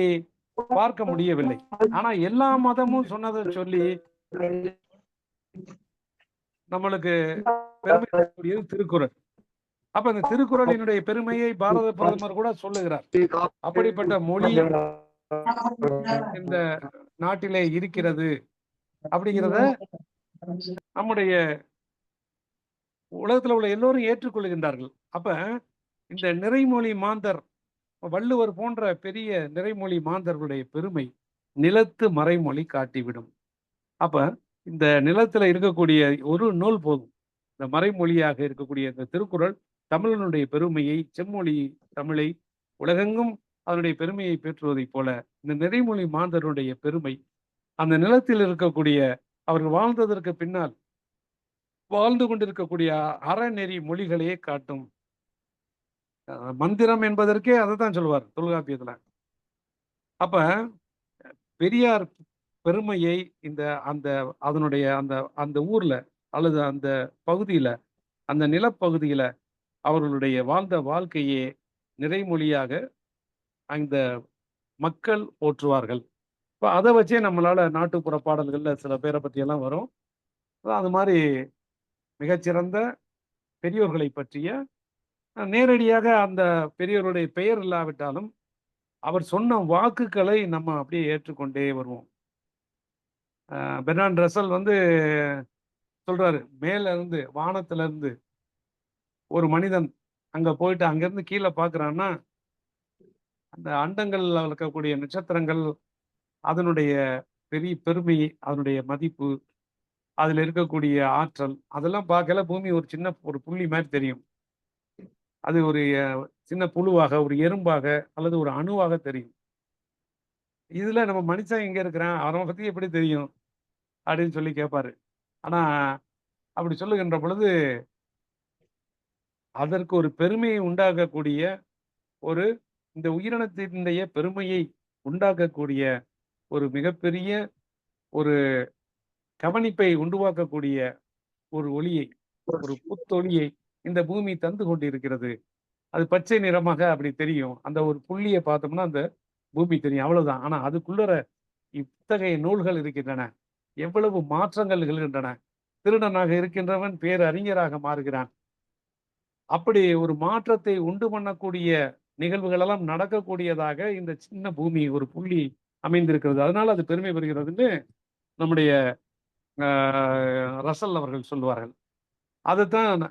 பார்க்க முடியவில்லை. ஆனா எல்லா மதமும் சொன்னதை சொல்லி நம்மளுக்கு பெருமை திருக்குறள். அப்ப இந்த திருக்குறளினுடைய பெருமையை பாரத பிரதமர் கூட சொல்லுகிறார். அப்படிப்பட்ட மொழி இந்த நாட்டிலே இருக்கிறது அப்படிங்கிறத நம்முடைய உலகத்துல உள்ள எல்லோரும் ஏற்றுக்கொள்கின்றார்கள். அப்ப இந்த நிறைமொழி மாந்தர் வள்ளுவர் போன்ற பெரிய நிறைமொழி மாந்தர்களுடைய பெருமை நிலத்து மறைமொழி காட்டிவிடும். அப்ப இந்த நிலத்துல இருக்கக்கூடிய ஒரு நூல் போதும். இந்த மறைமொழியாக இருக்கக்கூடிய இந்த திருக்குறள் தமிழனுடைய பெருமையை, செம்மொழி தமிழை உலகெங்கும் அதனுடைய பெருமையை பேற்றுவதைப் போல இந்த நிறைமொழி மாந்தருடைய பெருமை அந்த நிலத்தில் இருக்கக்கூடிய அவர்கள் வாழ்ந்ததற்கு பின்னால் வாழ்ந்து கொண்டிருக்கக்கூடிய அறநெறி மொழிகளையே காட்டும். மந்திரம் என்பதற்கே அதை தான் சொல்லுவார் தொல்காப்பியத்துல. அப்ப பெரியார் பெருமையை இந்த அந்த அதனுடைய அந்த அந்த ஊர்ல அல்லது அந்த பகுதியில அந்த நிலப்பகுதியில அவர்களுடைய வாழ்ந்த வாழ்க்கையே நிறைமொழியாக அந்த மக்கள் போற்றுவார்கள். இப்போ அதை வச்சே நம்மளால நாட்டுப்புற பாடல்கள்ல சில பேரை பற்றி எல்லாம் வரும். அது மாதிரி மிகச்சிறந்த பெரியோர்களை பற்றிய நேரடியாக அந்த பெரியோருடைய பெயர் இல்லாவிட்டாலும் அவர் சொன்ன வாக்குகளை நம்ம அப்படியே ஏற்றுக்கொண்டே வருவோம். பெர்னார்ட் ரசல் சொல்றாரு, மேல இருந்து வானத்துல இருந்து ஒரு மனிதன் அங்க போயிட்டு அங்கிருந்து கீழே பாக்குறான்னா அந்த அண்டங்கள்ல இருக்கக்கூடிய நட்சத்திரங்கள் அதனுடைய பெரிய பெருமை, அதனுடைய மதிப்பு, அதுல இருக்கக்கூடிய ஆற்றல் அதெல்லாம் பார்க்கல பூமி ஒரு சின்ன ஒரு புள்ளி மாதிரி தெரியும். அது ஒரு சின்ன புழுவாக, ஒரு எறும்பாக அல்லது ஒரு அணுவாக தெரியும். இதுல நம்ம மனுஷன் எங்க இருக்கிறான், அவனை பத்தி எப்படி தெரியும் அப்படின்னு சொல்லி கேட்பாரு. ஆனா அப்படி சொல்லுகின்ற பொழுது அதற்கு ஒரு பெருமையை உண்டாக்கக்கூடிய ஒரு இந்த உயிரினத்தினுடைய பெருமையை உண்டாக்கக்கூடிய ஒரு மிகப்பெரிய ஒரு கவனிப்பை உருவாக்கக்கூடிய ஒரு ஒளியை, ஒரு புத்தொளியை இந்த பூமி தந்து கொண்டிருக்கிறது. அது பச்சை நிறமாக அப்படி தெரியும். அந்த ஒரு புள்ளியை பார்த்தோம்னா அந்த பூமி தெரியும், அவ்வளவுதான். ஆனா அதுக்குள்ளற இத்தகைய நூல்கள் இருக்கின்றன, எவ்வளவு மாற்றங்கள் நிகழ்கின்றன. திருடனாக இருக்கின்றவன் பேரறிஞராக மாறுகிறான். அப்படி ஒரு மாற்றத்தை உண்டு பண்ணக்கூடிய நிகழ்வுகள் எல்லாம் நடக்கக்கூடியதாக இந்த சின்ன பூமி ஒரு புள்ளி அமைந்திருக்கிறது. அதனால அது பெருமை பெறுகிறதுன்னு நம்முடைய ரசல் அவர்கள் சொல்லுவார்கள். அதைத்தான்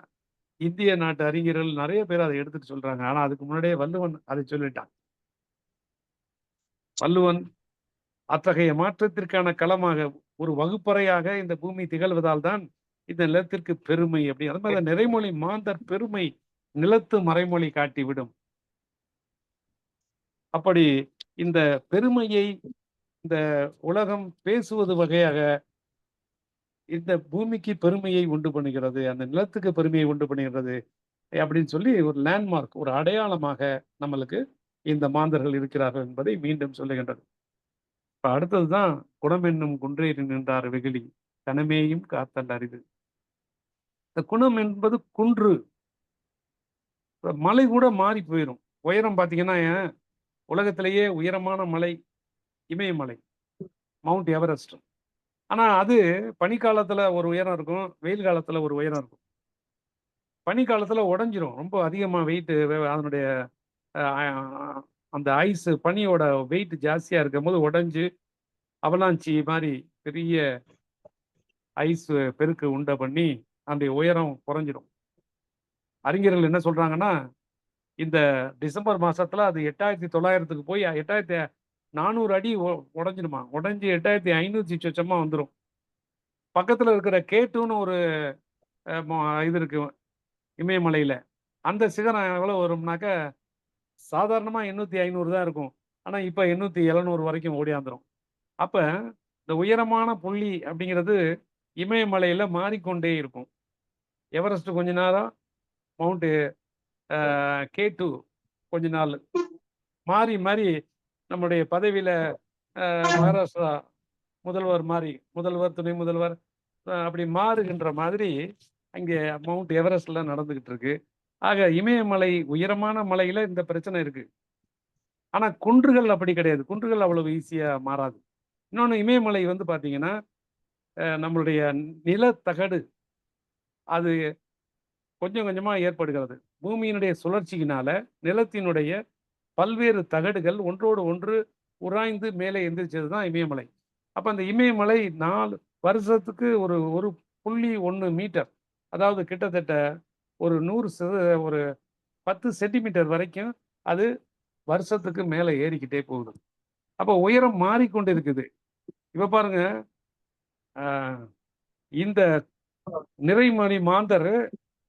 இந்திய நாட்டு அறிஞர்கள் நிறைய பேர் அதை எடுத்துட்டு சொல்றாங்க. ஆனா அதுக்கு முன்னாடியே வள்ளுவன் அதை சொல்லிட்டான். வள்ளுவன் அத்தகைய மாற்றத்திற்கான களமாக ஒரு வகுப்பறையாக இந்த பூமி திகழ்வதால் தான் இந்த நிலத்திற்கு பெருமை. அப்படி அது மாதிரி நிறைமொழி மாந்தர் பெருமை நிலத்து மறைமொழி காட்டிவிடும். அப்படி இந்த பெருமையை இந்த உலகம் பேசுவது வகையாக இந்த பூமிக்கு பெருமையை உண்டு பண்ணுகிறது, அந்த நிலத்துக்கு பெருமையை உண்டு பண்ணுகிறது அப்படின்னு சொல்லி ஒரு லேண்ட்மார்க், ஒரு அடையாளமாக நம்மளுக்கு இந்த மாந்தர்கள் இருக்கிறார்கள் என்பதை மீண்டும் சொல்லுகின்றது. இப்ப அடுத்ததுதான் குணம் என்னும் குன்றேறி நின்றார் வெகுளி கனமேயும் காத்தல் அரிது. இந்த குணம் என்பது குன்று, மலை கூட மாறி போயிடும். உயரம் பார்த்தீங்கன்னா உலகத்திலேயே உயரமான மலை இமயமலை, மவுண்ட் எவரெஸ்ட். ஆனா அது பனிக்காலத்துல ஒரு உயரம் இருக்கும், வெயில் காலத்துல ஒரு உயரம் இருக்கும். பனிக்காலத்துல உடஞ்சிரும், ரொம்ப அதிகமா வெயிட், அதனுடைய அந்த ஐஸ் பனியோட வெயிட் ஜாஸ்தியா இருக்கும் போது உடஞ்சு அவலாஞ்சி மாதிரி பெரிய ஐஸ் பெருக்கு உண்டை பண்ணி அந்த உயரம் குறைஞ்சிடும். அறிஞர்கள் என்ன சொல்றாங்கன்னா, இந்த டிசம்பர் மாசத்துல அது 8900 போய் 8400 அடி உடஞ்சிடுமா, உடஞ்சி 8500 சொச்சமா வந்துடும். பக்கத்துல இருக்கிற கேட்டுன்னு ஒரு இது இருக்கு இமயமலையில, அந்த சிகரம் எவ்வளவு வரும்னாக்க சாதாரணமா 800 500 தான் இருக்கும். ஆனா இப்ப 800 700 வரைக்கும் ஓடியாந்துரும். அப்ப இந்த உயரமான புள்ளி அப்படிங்கிறது இமயமலையில மாறிக்கொண்டே இருக்கும். எவரெஸ்ட் கொஞ்ச நேரம், மவுண்ட் K2 கொஞ்ச நாள் மாறி மாறி நம்முடைய பதவியில மகாராஷ்டிரா முதல்வர் மாதிரி, முதல்வர் துணை முதல்வர் அப்படி மாறுகின்ற மாதிரி அங்கே மவுண்ட் எவரெஸ்ட்ல நடந்துகிட்டு இருக்கு. ஆக இமயமலை உயரமான மலையில இந்த பிரச்சனை இருக்கு. ஆனா குன்றுகள் அப்படி கிடையாது, குன்றுகள் அவ்வளவு ஈஸியா மாறாது. இன்னொன்னு இமயமலை பாத்தீங்கன்னா நம்மளுடைய நிலத்தகடு அது கொஞ்சம் கொஞ்சமா ஏற்படுகிறது. பூமியினுடைய சுழற்சியினால நிலத்தினுடைய பல்வேறு தகடுகள் ஒன்றோடு ஒன்று உராய்ந்து மேலே எந்திரிச்சது தான் இமயமலை. அப்ப அந்த இமயமலை 4 வருஷத்துக்கு ஒரு 1.1 மீட்டர், அதாவது கிட்டத்தட்ட ஒரு 10 சென்டிமீட்டர் வரைக்கும் அது வருஷத்துக்கு மேல ஏறிக்கிட்டே போகுது. அப்ப உயரம் மாறிக்கொண்டு இருக்குது. இப்ப பாருங்க, அ இந்த நிறைமலி மாந்தர்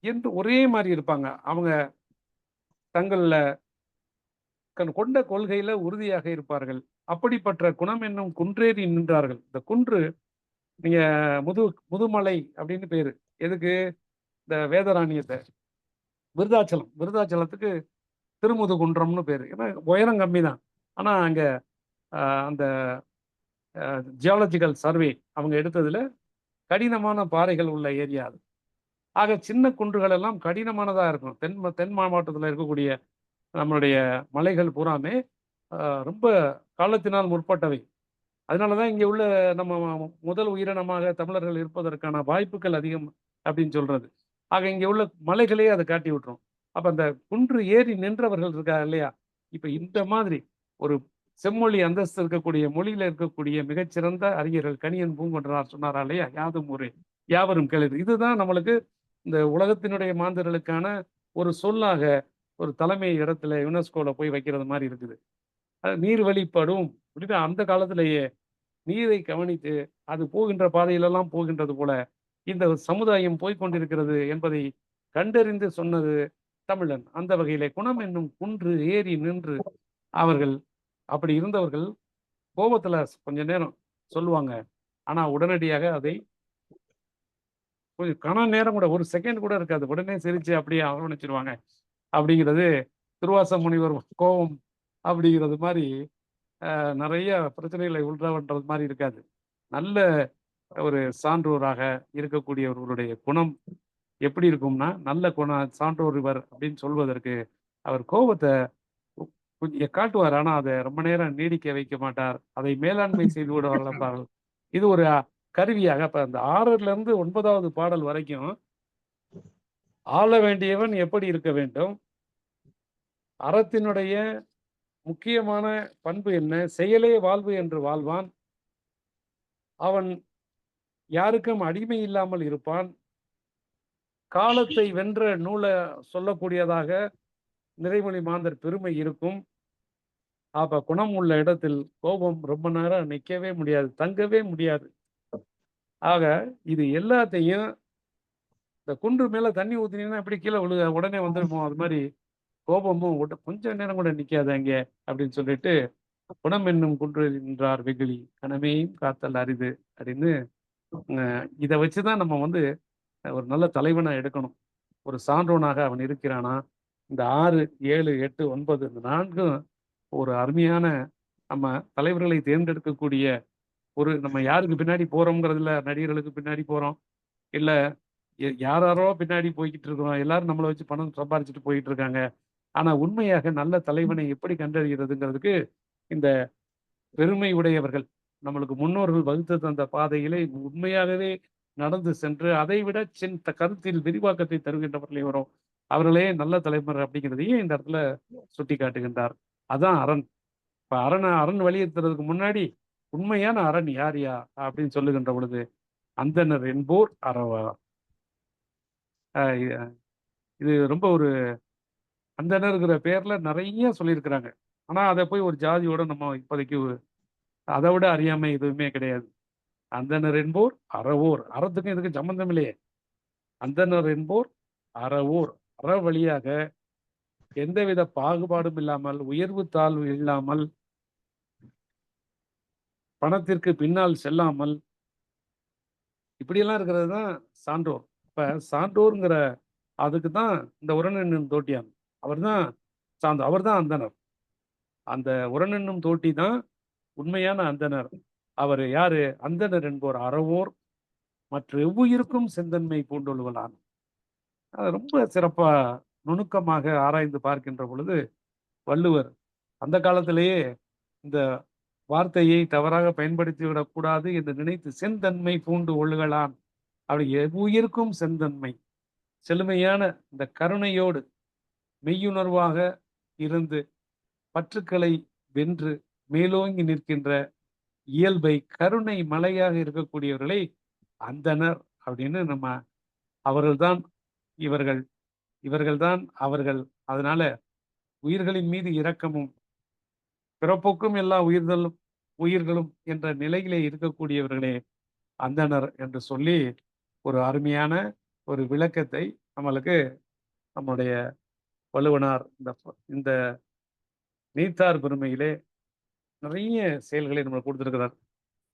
என்று ஒரே மாரி இருப்பாங்க. அவங்க தங்கள்ல கொண்ட கொள்கையில உறுதியாக இருப்பார்கள். அப்படிப்பட்ட குணம் என்னும் குன்றேறி நின்றார்கள். இந்த குன்று நீங்க முதுமலை அப்படின்னு பேரு. எதுக்கு? இந்த வேதராணியத்த. விருதாச்சலத்துக்கு திருமுதுகுன்றம்னு பேரு. ஏன்னா உயரம் கம்மி தான். ஆனா அங்க அந்த ஜியாலஜிக்கல் சர்வே அவங்க எடுத்ததுல கடினமான பாறைகள் உள்ள ஏரியா அது. ஆக சின்ன குன்றுகள் எல்லாம் கடினமானதா இருக்கும். தென் மாவட்டத்துல இருக்கக்கூடிய நம்மளுடைய மலைகள் பூராமே ரொம்ப காலத்தினால் முற்பட்டவை. அதனாலதான் இங்க உள்ள நம்ம முதல் உயிரினமாக தமிழர்கள் இருப்பதற்கான வாய்ப்புகள் அதிகம் அப்படின்னு சொல்றது. ஆக இங்க உள்ள மலைகளே அதை காட்டி விட்டுரும். அப்ப அந்த குன்று ஏறி நின்றவர்கள் இருக்கா இல்லையா? இப்ப இந்த மாதிரி ஒரு செம்மொழி அந்தஸ்து இருக்கக்கூடிய மொழியில இருக்கக்கூடிய மிகச்சிறந்த அறிஞர்கள் கணியன் பூங்கொன்றனார் சொன்னாரா இல்லையா? யாதும் ஊரே யாவரும் கேளீர். இதுதான் நம்மளுக்கு இந்த உலகத்தினுடைய மாந்தர்களுக்கான ஒரு சொல்லாக ஒரு தலைமை இடத்துல யுனெஸ்கோல போய் வைக்கிறது மாதிரி இருக்குது. நீர் வழிப்படும் அப்படின்னு அந்த காலத்திலேயே நீரை கவனித்து அது போகின்ற பாதையிலெல்லாம் போகின்றது போல இந்த சமுதாயம் போய்கொண்டிருக்கிறது என்பதை கண்டறிந்து சொன்னது தமிழன். அந்த வகையிலே குணம் என்னும் குன்று ஏறி நின்று அவர்கள் அப்படி இருந்தவர்கள் கோபத்துல கொஞ்ச நேரம் சொல்லுவாங்க. ஆனா உடனடியாக அதை கொஞ்சம் கன நேரம் கூட, ஒரு செகண்ட் கூட இருக்காது, உடனே சிரிச்சு அப்படியே அரவணைச்சிருவாங்க. அப்படிங்கிறது துர்வாச முனிவர் கோபம் அப்படிங்கிறது மாதிரி நிறைய பிரச்சனைகளை உள்றவன்றது மாதிரி இருக்காது. நல்ல ஒரு சான்றோராக இருக்கக்கூடியவர்களுடைய குணம் எப்படி இருக்கும்னா, நல்ல குணம் சான்றோர் இவர் அப்படின்னு சொல்வதற்கு அவர் கோபத்தை கொஞ்சம் காட்டுவார். ஆனா அதை ரொம்ப நேரம் நீடிக்க வைக்க மாட்டார். அதை மேலாண்மை செய்து விட வளர்ப்பார்கள். இது ஒரு கருவியாக இப்ப அந்த 6ல இருந்து 9வது பாடல் வரைக்கும் ஆள வேண்டியவன் எப்படி இருக்க வேண்டும், அறத்தினுடைய முக்கியமான பண்பு என்ன, செயலே வாழ்வு என்று வாழ்வான், அவன் யாருக்கும் அடிமை இல்லாமல் இருப்பான், காலத்தை வென்ற நூலை சொல்லக்கூடியதாக நிறைமொழி மாந்தர் பெருமை இருக்கும். அப்ப குணம் உள்ள இடத்தில் கோபம் ரொம்ப நேரம் நிற்கவே முடியாது, தங்கவே முடியாது. ஆக இது எல்லாத்தையும் இந்த குன்று மேல தண்ணி ஊத்தினீங்கன்னா எப்படி கீழே விழுக உடனே வந்துருமோ, அது மாதிரி கோபமும் கொஞ்ச நேரம் கூட நிக்காது அங்கே அப்படின்னு சொல்லிட்டு, குணம் என்னும் குன்று நின்றார் வெகுளி கனமையும் காத்தல் அரிது அப்படின்னு இதை வச்சுதான் நம்ம ஒரு நல்ல தலைவனை எடுக்கணும். ஒரு சான்றோனாக அவன் இருக்கிறானா? இந்த 6, 7, 8, 9 இந்த 4ம் ஒரு அருமையான நம்ம தலைவர்களை தேர்ந்தெடுக்கக்கூடிய ஒரு நம்ம யாருக்கு பின்னாடி போறோம்ங்கிறதுல நடிகர்களுக்கு பின்னாடி போறோம், இல்ல யாரோ பின்னாடி போய்கிட்டு இருக்கிறோம், எல்லாரும் நம்மளை வச்சு பணம் சம்பாரிச்சுட்டு போயிட்டு இருக்காங்க. ஆனா உண்மையாக நல்ல தலைவனை எப்படி கண்டறிகிறதுங்கிறதுக்கு இந்த பெருமை உடையவர்கள், நம்மளுக்கு முன்னோர்கள் வகுத்து தந்த பாதையிலே உண்மையாகவே நடந்து சென்று அதை விட கருத்தில் விரிவாக்கத்தை தருகின்றவர்களே வரும், அவர்களே நல்ல தலைவர் அப்படிங்கிறதையும் இந்த இடத்துல சுட்டி காட்டுகின்றார். அதான் அரண். இப்ப அரண் வலியுறுத்துறதுக்கு முன்னாடி உண்மையான அரண் யார் அப்படின்னு சொல்லுகின்ற பொழுது அந்தனர் என்போர் அறவா. இது ரொம்ப ஒரு அந்தனர்கிற பேர்ல நிறைய சொல்லியிருக்கிறாங்க. ஆனா அதை போய் ஒரு ஜாதியோட நம்ம இப்போதைக்கு அதை விட அறியாமை எதுவுமே கிடையாது. அந்தனர் என்போர் அறவோர், அறத்துக்கும் இதுக்கு சம்பந்தம் இல்லையே. அந்தனர் என்போர் அறவோர், அற வழியாக எந்தவித பாகுபாடும் இல்லாமல், உயர்வு தாழ்வு இல்லாமல், பணத்திற்கு பின்னால் செல்லாமல் இப்படியெல்லாம் இருக்கிறது தான் சான்றோர். இப்ப சான்றோர்ங்கிற அதுக்கு தான் இந்த உரனென்னும் தோட்டியான், அவர் தான் அந்தனர். அந்த உரனென்னும் தோட்டி தான் உண்மையான அந்தனர். அவர் யாரு? அந்தனர் என்போர் அறவோர் மற்ற எவ்வுயிருக்கும் செந்தன்மை பூண்டொழுவலான். ரொம்ப சிறப்பா நுணுக்கமாக ஆராய்ந்து பார்க்கின்ற பொழுது வள்ளுவர் அந்த காலத்திலேயே இந்த வார்த்தையை தவறாக பயன்படுத்தி விடக்கூடாது என்று நினைத்து செந்தன்மை பூண்டு ஒழுகலான், அப்படி எவ்வுயிருக்கும் செந்தன்மை, செழுமையான இந்த கருணையோடு மெய்யுணர்வாக இருந்து பற்றுக்களை வென்று மேலோங்கி நிற்கின்ற இயல்பை கருணை மலையாக இருக்கக்கூடியவர்களை அந்தனர் அப்படின்னு நம்ம அவர்கள்தான் இவர்கள், இவர்கள்தான் அவர்கள். அதனால உயிர்களின் மீது இரக்கமும் பிறப்புக்கும் எல்லா உயிர்களும் என்ற நிலையிலே இருக்கக்கூடியவர்களே அந்தனர் என்று சொல்லி ஒரு அருமையான ஒரு விளக்கத்தை நம்மளுக்கு நம்முடைய வள்ளுவனார் இந்த நீத்தார் பெருமையிலே நிறைய செயல்களை நம்மளுக்கு கொடுத்திருக்கிறார்.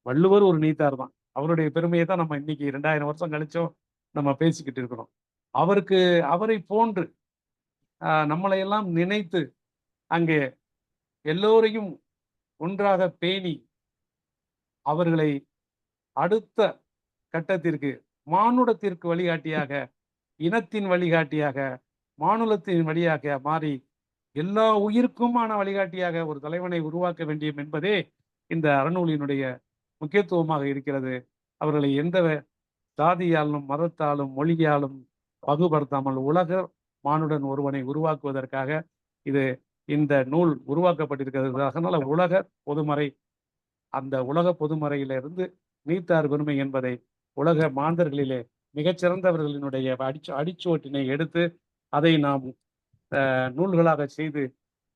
வள்ளுவர் ஒரு நீத்தார் தான். அவருடைய பெருமையை தான் நம்ம இன்னைக்கு 2000 வருஷம் கழிச்சோம் நம்ம பேசிக்கிட்டு இருக்கிறோம். அவரை போன்று நம்மளையெல்லாம் நினைத்து அங்கே எல்லோரையும் ஒன்றாக பேணி அவர்களை அடுத்த கட்டத்திற்கு மானுடத்திற்கு வழிகாட்டியாக, இனத்தின் வழிகாட்டியாக, மானுலத்தின் வழியாக மாறி எல்லா உயிருக்குமான வழிகாட்டியாக ஒரு தலைவனை உருவாக்க வேண்டும் என்பதே இந்த அறநூலினுடைய முக்கியத்துவமாக இருக்கிறது. அவர்களை எந்த சாதியாலும் மதத்தாலும் மொழியாலும் பகுபடுத்தாமல் உலக மானுடன் ஒருவனை உருவாக்குவதற்காக இந்த நூல் உருவாக்கப்பட்டிருக்கிறது. அதனால உலக பொதுமறை, அந்த உலக பொதுமறையிலிருந்து நீத்தார் பெருமை என்பதை உலக மாந்தர்களிலே மிகச்சிறந்தவர்களினுடைய அடிச்சுவட்டினை எடுத்து அதை நாம் நூல்களாக செய்து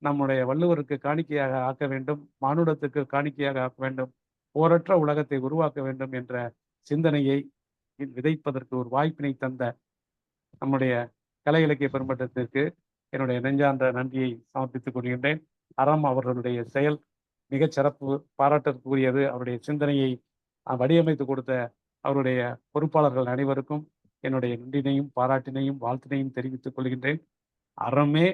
நம்முடைய வள்ளுவருக்கு காணிக்கையாக ஆக்க வேண்டும், மானுடத்துக்கு காணிக்கையாக ஆக்க வேண்டும், போரற்ற உலகத்தை உருவாக்க வேண்டும் என்ற சிந்தனையை விதைப்பதற்கு ஒரு வாய்ப்பினை தந்த நம்முடைய கலை இலக்கிய பெருமட்டத்திற்கு என்னுடைய நெஞ்சார்ந்த நன்றியை சமர்ப்பித்துக் கொள்கின்றேன். அறம் அவர்களுடைய செயல் மிகச் சிறப்பு, பாராட்டற்குரியது. அவருடைய சிந்தனையை வடிவமைத்து கொடுத்த அவருடைய பொறுப்பாளர்கள் அனைவருக்கும் என்னுடைய நன்றினையும் பாராட்டினையும் வாழ்த்தினையும் தெரிவித்துக் கொள்கின்றேன். அறமே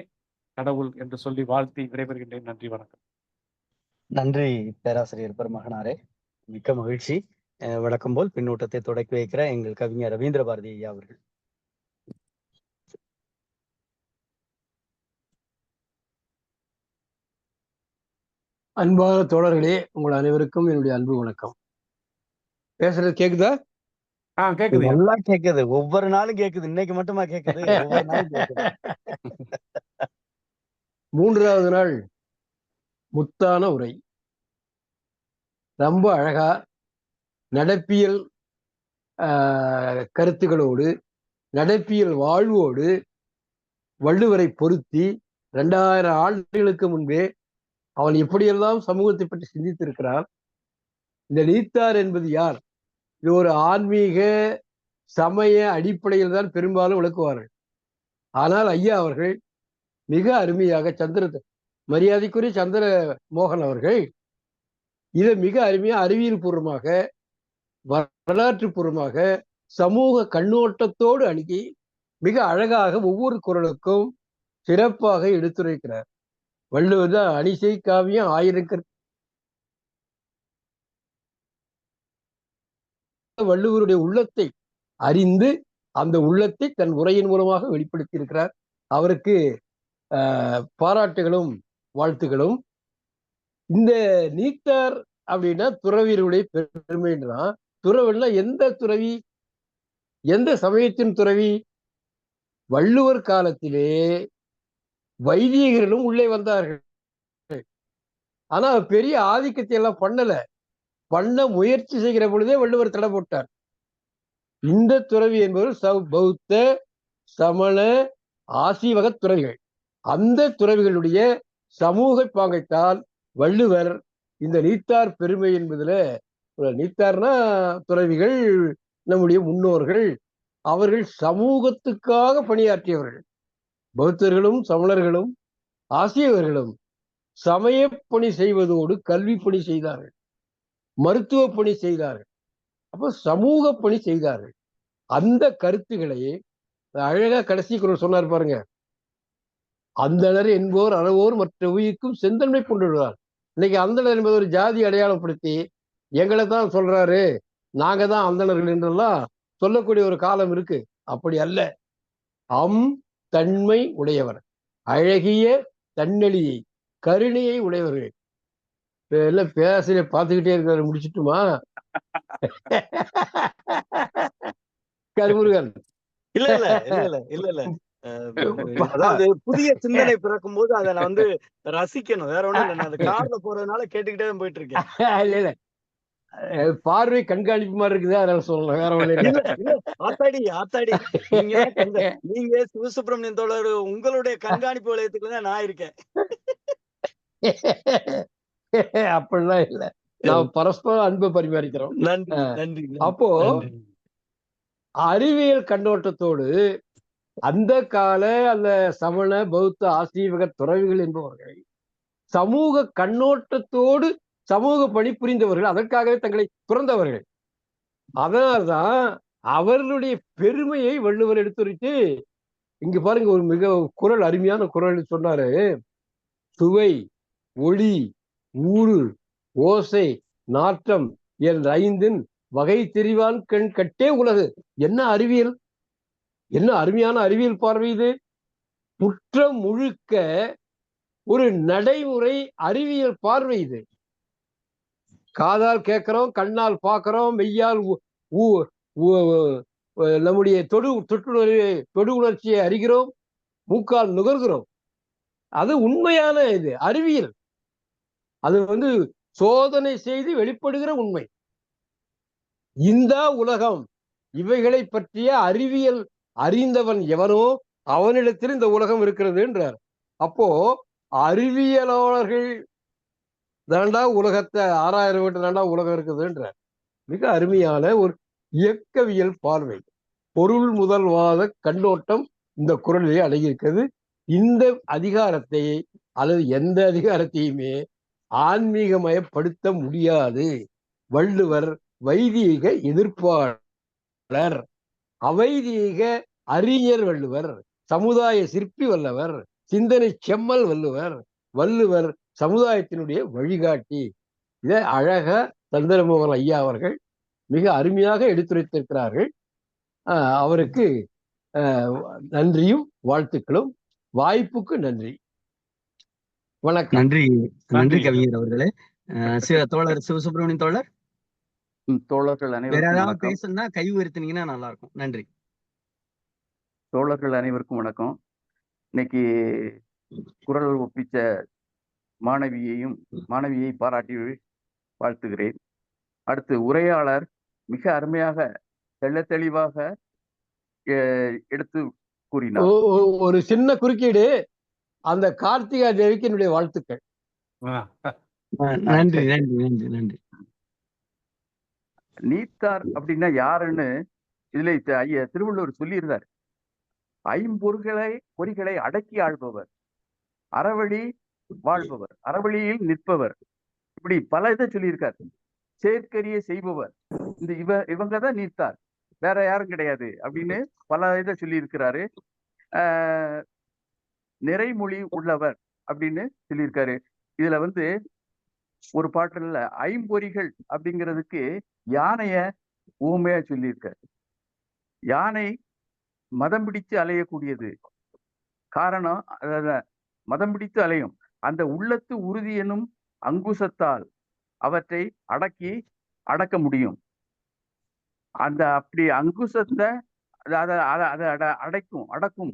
கடவுள் என்று சொல்லி வாழ்த்தி விடைபெறுகின்றேன். நன்றி, வணக்கம். நன்றி பேராசிரியர் பெருமகனாரே, மிக்க மகிழ்ச்சி. வழக்கம் போல் பின்னூட்டத்தை தொடக்கி வைக்கிற எங்கள் கவிஞர் ரவீந்திர பாரதி ஐயா அவர்கள். அன்பான தோழர்களே, உங்கள் அனைவருக்கும் என்னுடைய அன்பு வணக்கம். பேசுறது கேக்குதா? கேக்குது, நல்லா கேக்குது. ஒவ்வொரு நாளும் கேக்குது. இன்னைக்கு மட்டுமா கேக்குது? ஒவ்வொரு நாளும் கேக்குது. 3வது நாள் முத்தான உரை. ரொம்ப அழகா நடப்பியல் கருத்துக்களோடு, நடப்பியல் வாழ்வோடு வள்ளுவரை பொருத்தி 2000 ஆண்டுகளுக்கு முன்பே அவன் எப்படியெல்லாம் சமூகத்தை பற்றி சிந்தித்திருக்கிறார். இந்த நீத்தார் என்பது யார்? இது ஒரு ஆன்மீக சமய அடிப்படையில் தான் பெரும்பாலும் விளக்குவார்கள். ஆனால் ஐயா அவர்கள் மிக அருமையாக மரியாதைக்குரிய சந்திர மோகன் அவர்கள் இதை மிக அருமையா அறிவியல் பூர்வமாக, வரலாற்று பூர்வமாக, சமூக கண்ணோட்டத்தோடு அணுகி மிக அழகாக ஒவ்வொரு குறளுக்கும் சிறப்பாக எடுத்துரைக்கிறார். வள்ளுவர் தான் அணிசை காவியம் 1000 வள்ளுவருடைய உள்ளத்தை அறிந்து அந்த உள்ளத்தை தன் உரையின் மூலமாக வெளிப்படுத்தி இருக்கிறார். அவருக்கு பாராட்டுகளும் வாழ்த்துகளும். இந்த நீத்தார் அப்படின்னா துறவியருடைய பெருமைன்றான். துறவன்னா எந்த துறவி, எந்த சமயத்தின் துறவி? வள்ளுவர் காலத்திலே வைதிகர்களும் உள்ளே வந்தார்கள். ஆனா பெரிய ஆதிக்கத்தை எல்லாம் பண்ண முயற்சி செய்கிற பொழுதே வள்ளுவர் தடை போட்டார். இந்த துறவி என்பவர் பௌத்த சமண ஆசீவக துறவிகள். அந்த துறவிகளுடைய சமூக பாங்கைத்தான் வள்ளுவர் இந்த நீத்தார் பெருமை என்பதுல, நீத்தார்னா துறவிகள், நம்முடைய முன்னோர்கள், அவர்கள் சமூகத்துக்காக பணியாற்றியவர்கள். பௌத்தர்களும் சமணர்களும் ஆசியவர்களும் சமய பணி செய்வதோடு கல்வி பணி செய்தார்கள், மருத்துவ பணி செய்தார்கள், அப்போ சமூக பணி செய்தார்கள். அந்த கருத்துக்களை அழகா கடைசி குறள் சொன்னார் பாருங்க. அந்தணர் என்போர் அறவோர் மற்ற உயிர்க்கும் செந்தன்மை கொண்டுள்ளார். இன்னைக்கு அந்தணர் என்பது ஒரு ஜாதி அடையாளப்படுத்தி எங்களை தான் சொல்றாரு, நாங்க தான் அந்தணர்கள் என்றெல்லாம் சொல்லக்கூடிய ஒரு காலம் இருக்கு. அப்படி அல்ல. தன்மை உடையவர், அழகிய தன்னெழியை, கருணையை உடையவர்கள். எல்லாம் பேசுற பார்த்துக்கிட்டே இருக்கிற, முடிச்சுட்டுமா? கருமுருகன் இல்ல இல்ல இல்ல இல்ல இல்ல இல்ல அதாவது புதிய சிந்தனை பிறக்கும் போது அதை நான் வந்து ரசிக்கணும். வேற ஒண்ணும் இல்ல. நான் அந்த கார்ல போறதுனால கேட்டுக்கிட்டே தான் போயிட்டு இருக்கேன். இல்ல இல்ல பார்வை கண்காணிப்பு மாதிரி இருக்குது, அதனால சொல்லலாம், வேற ஒண்ணு இல்ல. இல்ல இல்ல ஆத்தாடி ஆத்தாடி நீங்க தான் நீங்க சிவசுப்பிரமணியன் தோழர் உங்களுடைய கண்காணிப்பு வளையத்துக்குள்ள தான் நான் இருக்கேன். அப்படிலாம் இல்ல, நாம் பரஸ்பரம் அன்பு பரிமாறிக்கிறோம். நன்றி நன்றி அப்போ நன்றி. அறிவியல் கண்ணோட்டத்தோடு அந்த கால அந்த சமண பௌத்த ஆசீவக துறவிகள் என்பவர்கள் சமூக கண்ணோட்டத்தோடு சமூக பணி புரிந்தவர்கள், அதற்காகவே தங்களை துறந்தவர்கள். அதனால்தான் அவர்களுடைய பெருமையை வள்ளுவர் எடுத்துரைத்து இங்க பாருங்க, ஒரு மிக குரல், அருமையான குரல் சொன்னாரு. சுவை, ஒளி, ஊறு, ஓசை, நாற்றம் என்ற ஐந்தின் வகை தெரிவான் கண் கட்டே உலகு. என்ன அறிவியல், என்ன அருமையான அறிவியல் பார்வை இது. குற்றம் முழுக்க ஒரு நடைமுறை அறிவியல் பார்வை இது. காதால் கேட்கிறோம், கண்ணால் பார்க்கிறோம், மெய்யால் நம்முடைய தொடு உணர்ச்சியை அறிகிறோம், மூக்கால் நுகர்கிறோம். அது உண்மையான இது அறிவியல். அது வந்து சோதனை செய்து வெளிப்படுகிற உண்மை. இந்த உலகம் இவைகளை பற்றிய அறிவியல் அறிந்தவன் எவனோ அவனிடத்தில் இந்த உலகம் இருக்கிறது என்றார். அப்போ அறிவியலாளர்கள் தாண்டா உலகத்தை ஆராயிரம் வீட்டு தாண்டா உலகம் இருக்குதுன்றார். மிக அருமையான ஒரு இயக்கவியல் பார்வை, பொருள் முதல்வாத கண்ணோட்டம் இந்த குறளிலே அடங்கியிருக்கிறது. இந்த அதிகாரத்தை அல்லது எந்த அதிகாரத்தையுமே ஆன்மீகமயப்படுத்த முடியாது. வள்ளுவர் வைதீக எதிர்ப்பாளர், அவைதீக அறிஞர் வள்ளுவர், சமுதாய சிற்பி வல்லவர், சிந்தனை செம்மல் வள்ளுவர். வள்ளுவர் சமுதாயத்தினுடைய வழிகாட்டி. இதை அழக சந்திரமோகன் ஐயா அவர்கள் மிக அருமையாக எடுத்துரைத்திருக்கிறார்கள். அவருக்கு நன்றியும் வாழ்த்துக்களும். வாய்ப்புக்கு நன்றி. வணக்கம். நன்றி நன்றி கவிஞர் அவர்களே. தோழர் சிவசுப்பிரமணியன் தோழர், தோழர்கள் வேற அனைவருக்கும் ஏதாவது வணக்கம். பேசணும்னா கை உயர்த்தினீங்கன்னா நல்லா இருக்கும். நன்றி. தோழர்கள் அனைவருக்கும் வணக்கம். இன்னைக்கு குரல் ஒப்பிச்ச மாணவியை பாராட்டி வாழ்த்துகிறேன். அடுத்து உரையாளர் மிக அருமையாக தெள்ள தெளிவாக எடுத்து கூறினார். ஒரு சின்ன குறுக்கீடு, அந்த கார்த்திகா தேவிக்கு என்னுடைய வாழ்த்துக்கள். நன்றி நன்றி நன்றி நன்றி. நீத்தார் அப்படின்னா யாருன்னு இதுல ஐயா திருவள்ளுவர் சொல்லியிருந்தார். பொறிகளை அடக்கி ஆள்பவர், அறவழி வாழ்பவர், அறவழியில் நிற்பவர், இப்படி பல இதை சொல்லியிருக்காரு. செயற்கரிய செய்பவர், இந்த இவங்கதான் நீத்தார், வேற யாரும் கிடையாது அப்படின்னு பல இதை சொல்லியிருக்கிறாரு. நிறைமொழி உள்ளவர் அப்படின்னு சொல்லியிருக்காரு. இதுல வந்து ஒரு பாட்டுல ஐம்பொறிகள் அப்படிங்கிறதுக்கு யானைய ஊமையா சொல்லியிருக்காரு. யானை மதம் பிடித்து அலையக்கூடியது. காரணம், மதம் பிடித்து அலையும். அந்த உள்ளத்து உறுதி எனும் அங்குசத்தால் அவற்றை அடக்க முடியும். அந்த அப்படி அங்குசத்தை அடக்கும்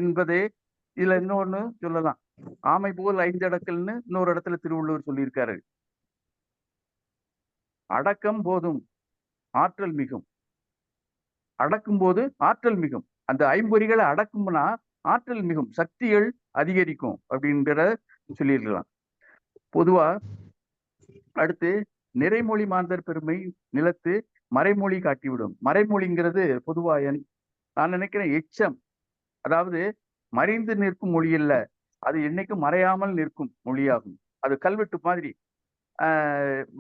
என்பதே இதுல இன்னொன்னு சொல்லலாம். ஆமை போல் 5 அடக்கல்னு இன்னொரு இடத்துல திருவள்ளுவர் சொல்லியிருக்காரு. அடக்கம் போதும் ஆற்றல் மிகும், அடக்கும் போது ஆற்றல் மிகும். அந்த ஐம்பொறிகளை அடக்கும்னா ஆற்றல் மிகும், சக்திகள் அதிகரிக்கும் அப்படிங்கிற சொல்லியிருக்கலாம். பொதுவா அடுத்து நிறைமொழி மாந்தர் பெருமை நிலத்து மறைமொழி காட்டிவிடும். மறைமொழிங்கிறது பொதுவா நான் நினைக்கிறேன் எச்சம், அதாவது மறைந்து நிற்கும் மொழி இல்ல, அது என்னைக்கும் மறையாமல் நிற்கும் மொழியாகும். அது கல்வெட்டு மாதிரி.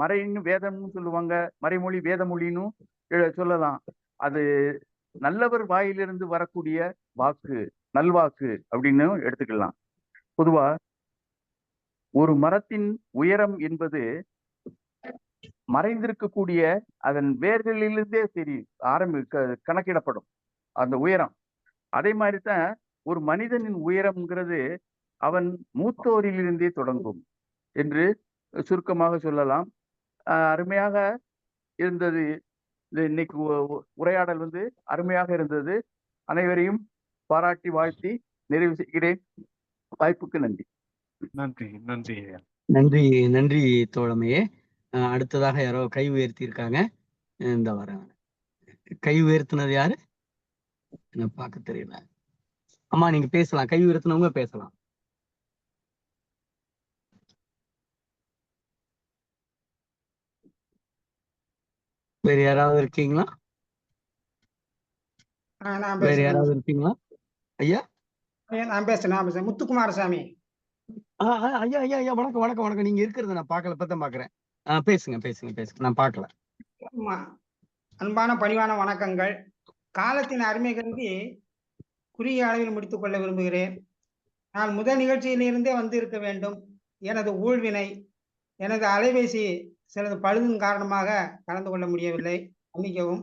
மறைன்னு வேதம்னு சொல்லுவாங்க, மறைமொழி வேதமொழின்னு சொல்லலாம். அது நல்லவர் வாயிலிருந்து வரக்கூடிய வாக்கு, நல்வாக்கு அப்படின்னு எடுத்துக்கலாம். பொதுவா ஒரு மரத்தின் உயரம் என்பது மறைந்திருக்கக்கூடிய அதன் வேர்களிலிருந்தே கணக்கிடப்படும் அந்த உயரம். அதே மாதிரிதான் ஒரு மனிதனின் உயரம்ங்கிறது அவன் மூத்தோரிலிருந்தே தொடங்கும் என்று சுருக்கமாக சொல்லலாம். அருமையாக இருந்தது இன்னைக்கு உரையாடல், அருமையாக இருந்தது. அனைவரையும் பாராட்டி வாழ்த்தி நிறைவு செய்கிறேன். வாய்ப்புக்கு நன்றி. நன்றி நன்றி ஐயா. நன்றி நன்றி தோழமையே. அடுத்ததாக யாரோ கை உயர்த்தி இருக்காங்க. இந்த வர கை உயர்த்தினது யாரு எனக்கு பார்க்க தெரியல. அம்மா நீங்க பேசலாம், கை உயர்த்தினவங்க பேசலாம். வேற யாராவது இருக்கீங்களா? நான் வேற பேசுறேன். யாராவது இருக்கீங்களா ஐயா? நான் பேசுறேன். முத்துக்குமாரசாமி. ஐயா ஐயா ஐயா வணக்கம் வணக்கம் வணக்கம். நீங்க இருக்கிறத நான் பார்க்கல, இப்பதான் பாக்குறேன். பேசுங்க பேசுங்க பேசுங்க, நான் பார்க்கல. ஆமா. அன்பான பணிவான வணக்கங்கள். காலத்தின் அருமை கருதி குறுகிய அளவில் முடித்துக் கொள்ள விரும்புகிறேன். நான் முதல் நிகழ்ச்சியிலிருந்தே வந்து இருக்க வேண்டும். எனது ஊழ்வினை, எனது அலைபேசி சிலது பழுதின் காரணமாக கலந்து கொள்ள முடியவில்லை, மன்னிக்கவும்.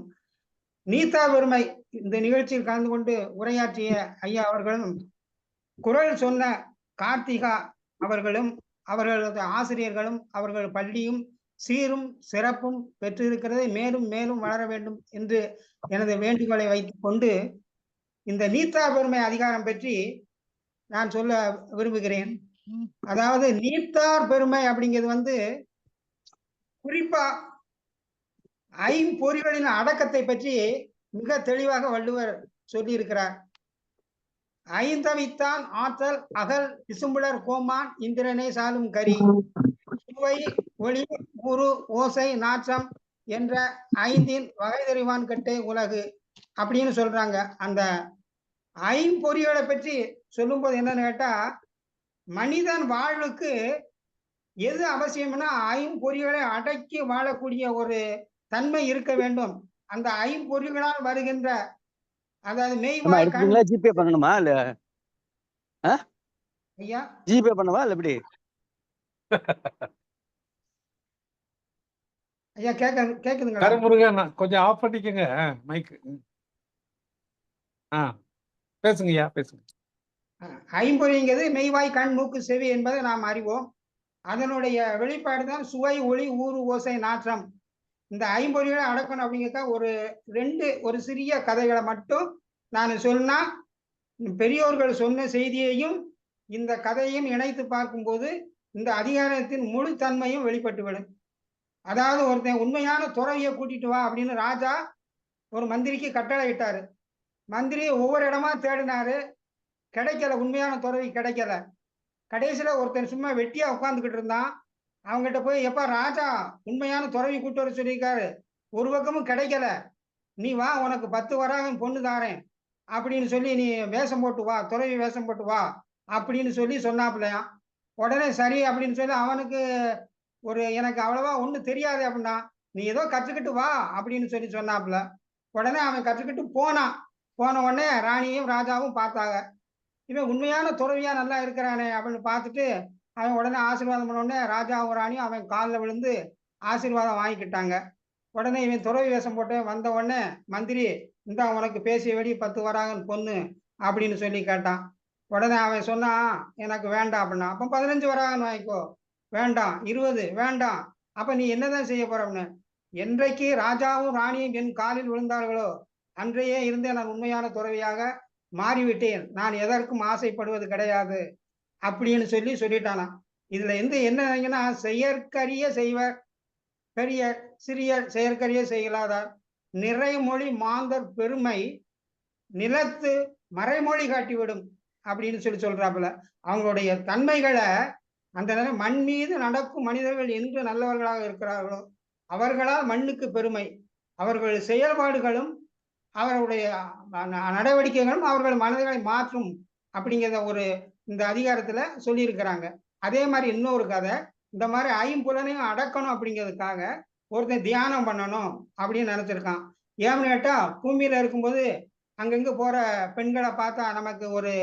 நீத்தா பெருமை இந்த நிகழ்ச்சியில் கலந்து கொண்டு உரையாற்றிய ஐயா அவர்களும், குரல் சொன்ன கார்த்திகா அவர்களும், அவர்களது ஆசிரியர்களும், அவர்கள் பள்ளியும் சீரும் சிறப்பும் பெற்றிருக்கிறதை மேலும் மேலும் வளர வேண்டும் என்று எனது வேண்டுகோளை வைத்துக் கொண்டு இந்த நீத்தா பெருமை அதிகாரம் பற்றி நான் சொல்ல விரும்புகிறேன். அதாவது நீத்தார் பெருமை அப்படிங்கிறது குறிப்பா ஐம்பொறிகளின் அடக்கத்தை பற்றி மிக தெளிவாக வள்ளுவர் சொல்லி இருக்கிறார். ஐந்தவித்தான் ஆற்றல் அகல் விசும்புலர் கோமான் இந்திரனே சாலும் கரி சுவை ஒளி ஊறு ஓசை நாற்றம் என்ற ஐந்தின் வகை தெரிவான் கட்டே உலகு அப்படின்னு சொல்றாங்க. அந்த ஐம்பொறிகளை பற்றி சொல்லும்போது என்னன்னு கேட்டா, மனிதன் வாழ்வுக்கு எது அவசியம்னா ஐம்பொறிகளை அடக்கி வாழக்கூடிய ஒரு தன்மை இருக்க வேண்டும். அந்த ஐம்பொறிகளால் வருகின்ற, அதாவது மெய்வாய் கண். ஜிபே பண்ணணுமா இல்ல ஐயா ஜிபே பண்ணவா இல்ல எப்படி? ஐயா கேக்குதுங்களா? கருமுருகன் கொஞ்சம் ஆஃப் பண்ணிக்கங்க மைக். பேசுங்க ஐயா பேசுங்க. ஐம்பொறிங்கிறது மெய்வாய் கண் மூக்கு செவி என்பதை நாம் அறிவோம். அதனுடைய வெளிப்பாடு தான் சுவை ஒளி ஊறு ஓசை நாற்றம். இந்த ஐம்பொறிகளை அடக்கணும் அப்படிங்கிறத ஒரு சிறிய கதைகளை மட்டும் நான் சொன்னா, பெரியோர்கள் சொன்ன செய்தியையும் இந்த கதையையும் இணைத்து பார்க்கும்போது இந்த அதிகாரத்தின் முழு தன்மையும் வெளிப்பட்டுவிடும். அதாவது ஒருத்தன் உண்மையான துறவியை கூட்டிட்டு வா அப்படின்னு ராஜா ஒரு மந்திரிக்கு கட்டளை இட்டாரு. மந்திரி ஒவ்வொரு இடமா தேடினாரு, கிடைக்கல, உண்மையான துறவி கிடைக்கல. கடைசியில ஒருத்தன் சும்மா வெட்டியா உட்காந்துக்கிட்டு இருந்தான். அவங்ககிட்ட போய், எப்ப ராஜா உண்மையான துறவி கூட்டு வர சொல்லியிருக்காரு, ஒரு பக்கமும் கிடைக்கல, நீ வா, உனக்கு 10 வராகம் பொண்ணு தாரேன் அப்படின்னு சொல்லி நீ வேஷம் போட்டு வா, துறவி வேஷம் போட்டு வா அப்படின்னு சொல்லி சொன்னாப்புலையாம். உடனே சரி அப்படின்னு சொல்லி அவனுக்கு எனக்கு அவ்வளவா ஒன்றும் தெரியாது அப்படின்னா, நீ ஏதோ கற்றுக்கிட்டு வா அப்படின்னு சொல்லி சொன்னாப்புல. உடனே அவன் கற்றுக்கிட்டு போனான். போன உடனே ராணியும் ராஜாவும் பார்த்தாங்க, இவன் உண்மையான துறவியா நல்லா இருக்கிறானே அப்படின்னு பார்த்துட்டு அவன் உடனே ஆசீர்வாதம் பண்ண உடனே ராஜாவும் ராணியும் அவன் காலில் விழுந்து ஆசீர்வாதம் வாங்கிக்கிட்டாங்க. உடனே இவன் துறவி வேஷம் போட்டு வந்த உடனே மந்திரி, இந்தா உனக்கு பேசிய வெடி 10 வராகன் பொண்ணு அப்படின்னு சொல்லி கேட்டான். உடனே அவன் சொன்னான், எனக்கு வேண்டாம் அப்படின்னா. அப்போ 15 வராகன் வாங்கிக்கோ. வேண்டாம். 20 வேண்டாம். அப்ப நீ என்னதான் செய்ய போறன்னு? என்றைக்கு ராஜாவும் ராணியும் என் காலில் விழுந்தார்களோ அன்றையே இருந்தே நான் உண்மையான துறவியாக மாறிவிட்டேன், நான் எதற்கும் ஆசைப்படுவது கிடையாது அப்படின்னு சொல்லிட்டானா. இதுல என்னன்னா, செயற்கரிய செய்வர் பெரிய சிறியர் செயற்கரிய செய்யலாதார் நிறைமொழி மாந்தர் பெருமை நிலத்து மறைமொழி காட்டிவிடும் அப்படின்னு சொல்றாப்புல. அவங்களுடைய தன்மைகளை அந்த நேரம் மண் மீது நடக்கும் மனிதர்கள் என்று நல்லவர்களாக இருக்கிறார்களோ அவர்களால் மண்ணுக்கு பெருமை. அவர்கள் செயல்பாடுகளும் அவர்களுடைய நடவடிக்கைகளும் அவர்கள் மனதை மாற்றும் அப்படிங்கிறத இந்த அதிகாரத்துல சொல்லியிருக்கிறாங்க. அதே மாதிரி இன்னொரு கதை, இந்த மாதிரி ஐம்புலனையும் அடக்கணும் அப்படிங்கிறதுக்காக ஒருத்தன் தியானம் பண்ணணும் அப்படின்னு நினைச்சிருக்கான். ஏன்னு கேட்டா, பூமியில இருக்கும்போது அங்கங்க போற பெண்களை பார்த்தா நமக்கு ஒரு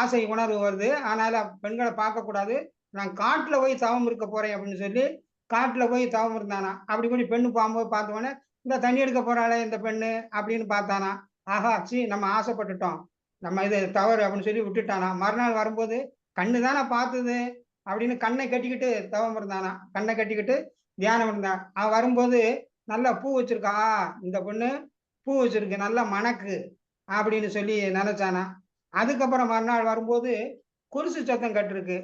ஆசை உணர்வு வருது. அதனால பெண்களை பார்க்கக்கூடாது, நான் காட்டுல போய் தவம் இருக்க போறேன் அப்படின்னு சொல்லி காட்டுல போய் தவம் இருந்தானா. அப்படி கூட பெண்ணு போகும்போது பார்த்தோன்னே, இந்த தண்ணி எடுக்க போறாளே இந்த பெண்ணு அப்படின்னு பார்த்தானா. ஆஹா, நம்ம ஆசைப்பட்டுட்டோம், நம்ம இது தவறு அப்படின்னு சொல்லி விட்டுட்டானா. மறுநாள் வரும்போது கண்ணு தானே பார்த்தது அப்படின்னு கண்ணை கட்டிக்கிட்டு தவம் இருந்தானா. கண்ணை கட்டிக்கிட்டு தியானம் இருந்தான். அவன் வரும்போது நல்லா பூ வச்சிருக்கா, இந்த பொண்ணு பூ வச்சிருக்கு, நல்லா மணக்கு அப்படின்னு சொல்லி நினைச்சானா. அதுக்கப்புறம் மறுநாள் வரும்போது கொலுசு சத்தம் கேட்டிருக்கு.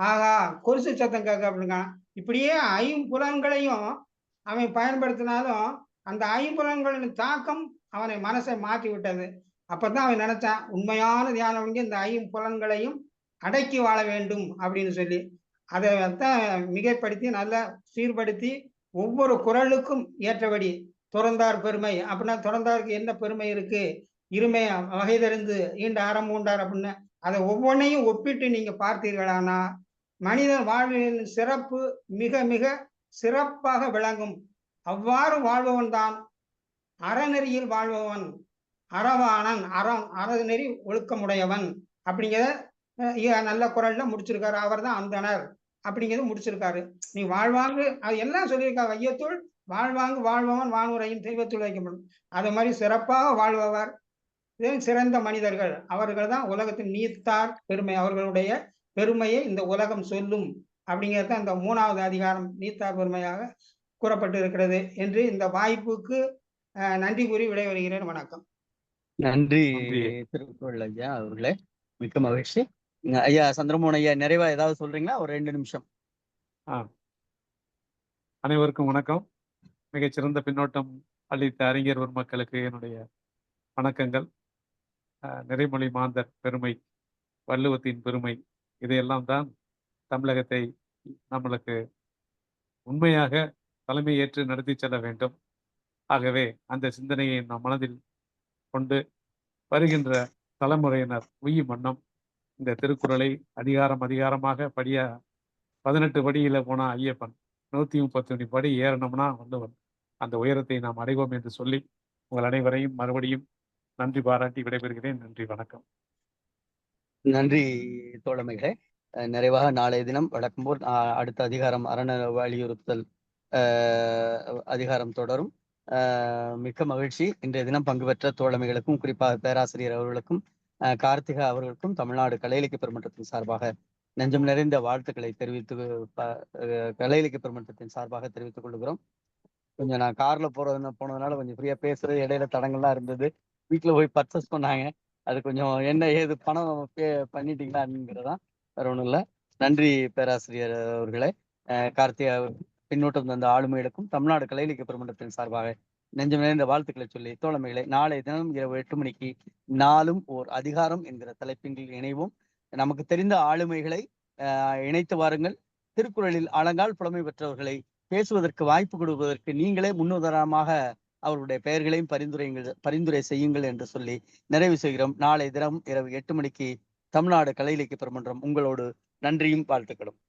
ஆகா, கொலுசு சத்தம் கேட்க அப்படிங்க. இப்படியே ஐம்புலன்களையும் அவன் பயன்படுத்தினாலும் அந்த ஐம்புலன்களின் தாக்கம் அவனை மனசை மாற்றி விட்டது. அப்பதான் அவன் நினைச்சான், உண்மையான தியானம் வந்து இந்த ஐம்புலன்களையும் அடக்கி வாழ வேண்டும் அப்படின்னு சொல்லி. அதைத்தான் மிகைப்படுத்தி நல்லா சீர்படுத்தி ஒவ்வொரு குறளுக்கும் ஏற்றபடி துறந்தார் பெருமை அப்படின்னா துறந்தாருக்கு என்ன பெருமை இருக்கு, இருமை வகை தெரிந்து ஈண்ட அறம் உண்டார் அப்படின்னு அதை ஒவ்வொன்றையும் ஒப்பிட்டு நீங்க பார்த்தீர்களானா மனிதன் வாழ்வின் சிறப்பு மிக மிக சிறப்பாக விளங்கும். அவ்வாறு வாழ்பவன் தான் அறநெறியில் வாழ்பவன், அறவாணன், அறநெறி ஒழுக்கமுடையவன் அப்படிங்கிறத நல்ல குரல்ல முடிச்சிருக்காரு. அவர் தான் அந்தணர் அப்படிங்கிறது முடிச்சிருக்காரு. நீ வாழ்வாங்கு அது எல்லாம் சொல்லியிருக்காரு. வையத்துள் வாழ்வாங்கு வாழ்பவன் வானுரையும் தெய்வத்துள் வைக்கப்படும். அது மாதிரி சிறப்பாக வாழ்பவர் சிறந்த மனிதர்கள் அவர்கள் தான் உலகத்தில் நீத்தார் பெருமை, அவர்களுடைய பெருமையை இந்த உலகம் சொல்லும் அப்படிங்கிறது இந்த 3வது அதிகாரம் நீத்தார் பெருமையாக கூறப்பட்டு இருக்கிறது என்று இந்த வாய்ப்புக்கு நன்றி கூறி விடைபெறுகிறேன். வணக்கம். நன்றி திருக்குறள் ஐயா அவர்களே, மிக்க மகிழ்ச்சி. ஐயா சந்திரமோகன் ஐயா, நிறைவா ஏதாவது சொல்றீங்களா? ஒரு 2 நிமிஷம். அனைவருக்கும் வணக்கம். மிகச்சிறந்த பின்னோட்டம் அளித்த அறிஞர் பெருமக்களுக்கு என்னுடைய வணக்கங்கள். நிறைமொழி மாந்தர் பெருமை, வள்ளுவத்தின் பெருமை, இதையெல்லாம் தான் தமிழகத்தை நம்மளுக்கு உண்மையாக தலைமை ஏற்று நடத்தி செல்ல வேண்டும். ஆகவே அந்த சிந்தனையை நம் மனதில் கொண்டு வருகின்ற தலைமுறையினர் உய்யும் வண்ணம் இந்த திருக்குறளை அதிகாரமாக 18 படியில போனா ஐயப்பன், 131 படி ஏறணும்னா வள்ளுவன், அந்த உயரத்தை நாம் அடைவோம் என்று சொல்லி உங்கள் அனைவரையும் மறுபடியும் நன்றி பாராட்டி விடைபெறுகிறேன். நன்றி, வணக்கம். நன்றி தோழமைகளே. நிறைவாக நாளைய தினம் வழக்கம் போல் அடுத்த அதிகாரம் அரண வலியுறுத்தல் அதிகாரம் தொடரும். மிக்க மகிழ்ச்சி. இன்றைய தினம் பங்கு பெற்ற தோழமைகளுக்கும், குறிப்பாக பேராசிரியர் அவர்களுக்கும், கார்த்திகா அவர்களுக்கும் தமிழ்நாடு கலை இலக்கிய பெருமன்றத்தின் சார்பாக நெஞ்சம் நிறைந்த வாழ்த்துக்களை கலை இலக்கிய பெருமன்றத்தின் சார்பாக தெரிவித்துக் கொள்கிறோம். கொஞ்சம் நான் கார்ல போனதுனால கொஞ்சம் ஃப்ரீயா பேசுறது, இடையில தடங்கள்லாம் இருந்தது. வீட்டுல போய் பர்ச்சேஸ் பண்ணாங்க. அது கொஞ்சம் என்ன ஏது பணம் பண்ணிட்டீங்களா அப்படிங்கிறதான், வேற ஒன்றும் இல்லை. நன்றி பேராசிரியர் அவர்களே. கார்த்திகா பின்னூட்டம் தந்த ஆளுமைகளுக்கும் தமிழ்நாடு கலை இலக்கிய பெருமன்றத்தின் சார்பாக நெஞ்சம் நிறைந்த வாழ்த்துக்களை சொல்லி தோழமைகளை நாளைய தினம் இரவு 8 மணிக்கு நாளும் ஓர் அதிகாரம் என்கிற தலைப்பின் கீழ் இணைவோம். நமக்கு தெரிந்த ஆளுமைகளை இணைத்து வாருங்கள். திருக்குறளில் அலங்கால் புலமை பெற்றவர்களை பேசுவதற்கு வாய்ப்பு கொடுப்பதற்கு நீங்களே முன்னுதாரணமாக அவர்களுடைய பெயர்களையும் பரிந்துரை செய்யுங்கள் என்று சொல்லி நிறைவு செய்கிறோம். நாளை தினம் இரவு 8 மணிக்கு தமிழ்நாடு கலை இலக்கிய பெருமன்றம் உங்களோடு. நன்றியும் வாழ்த்துக்களும்.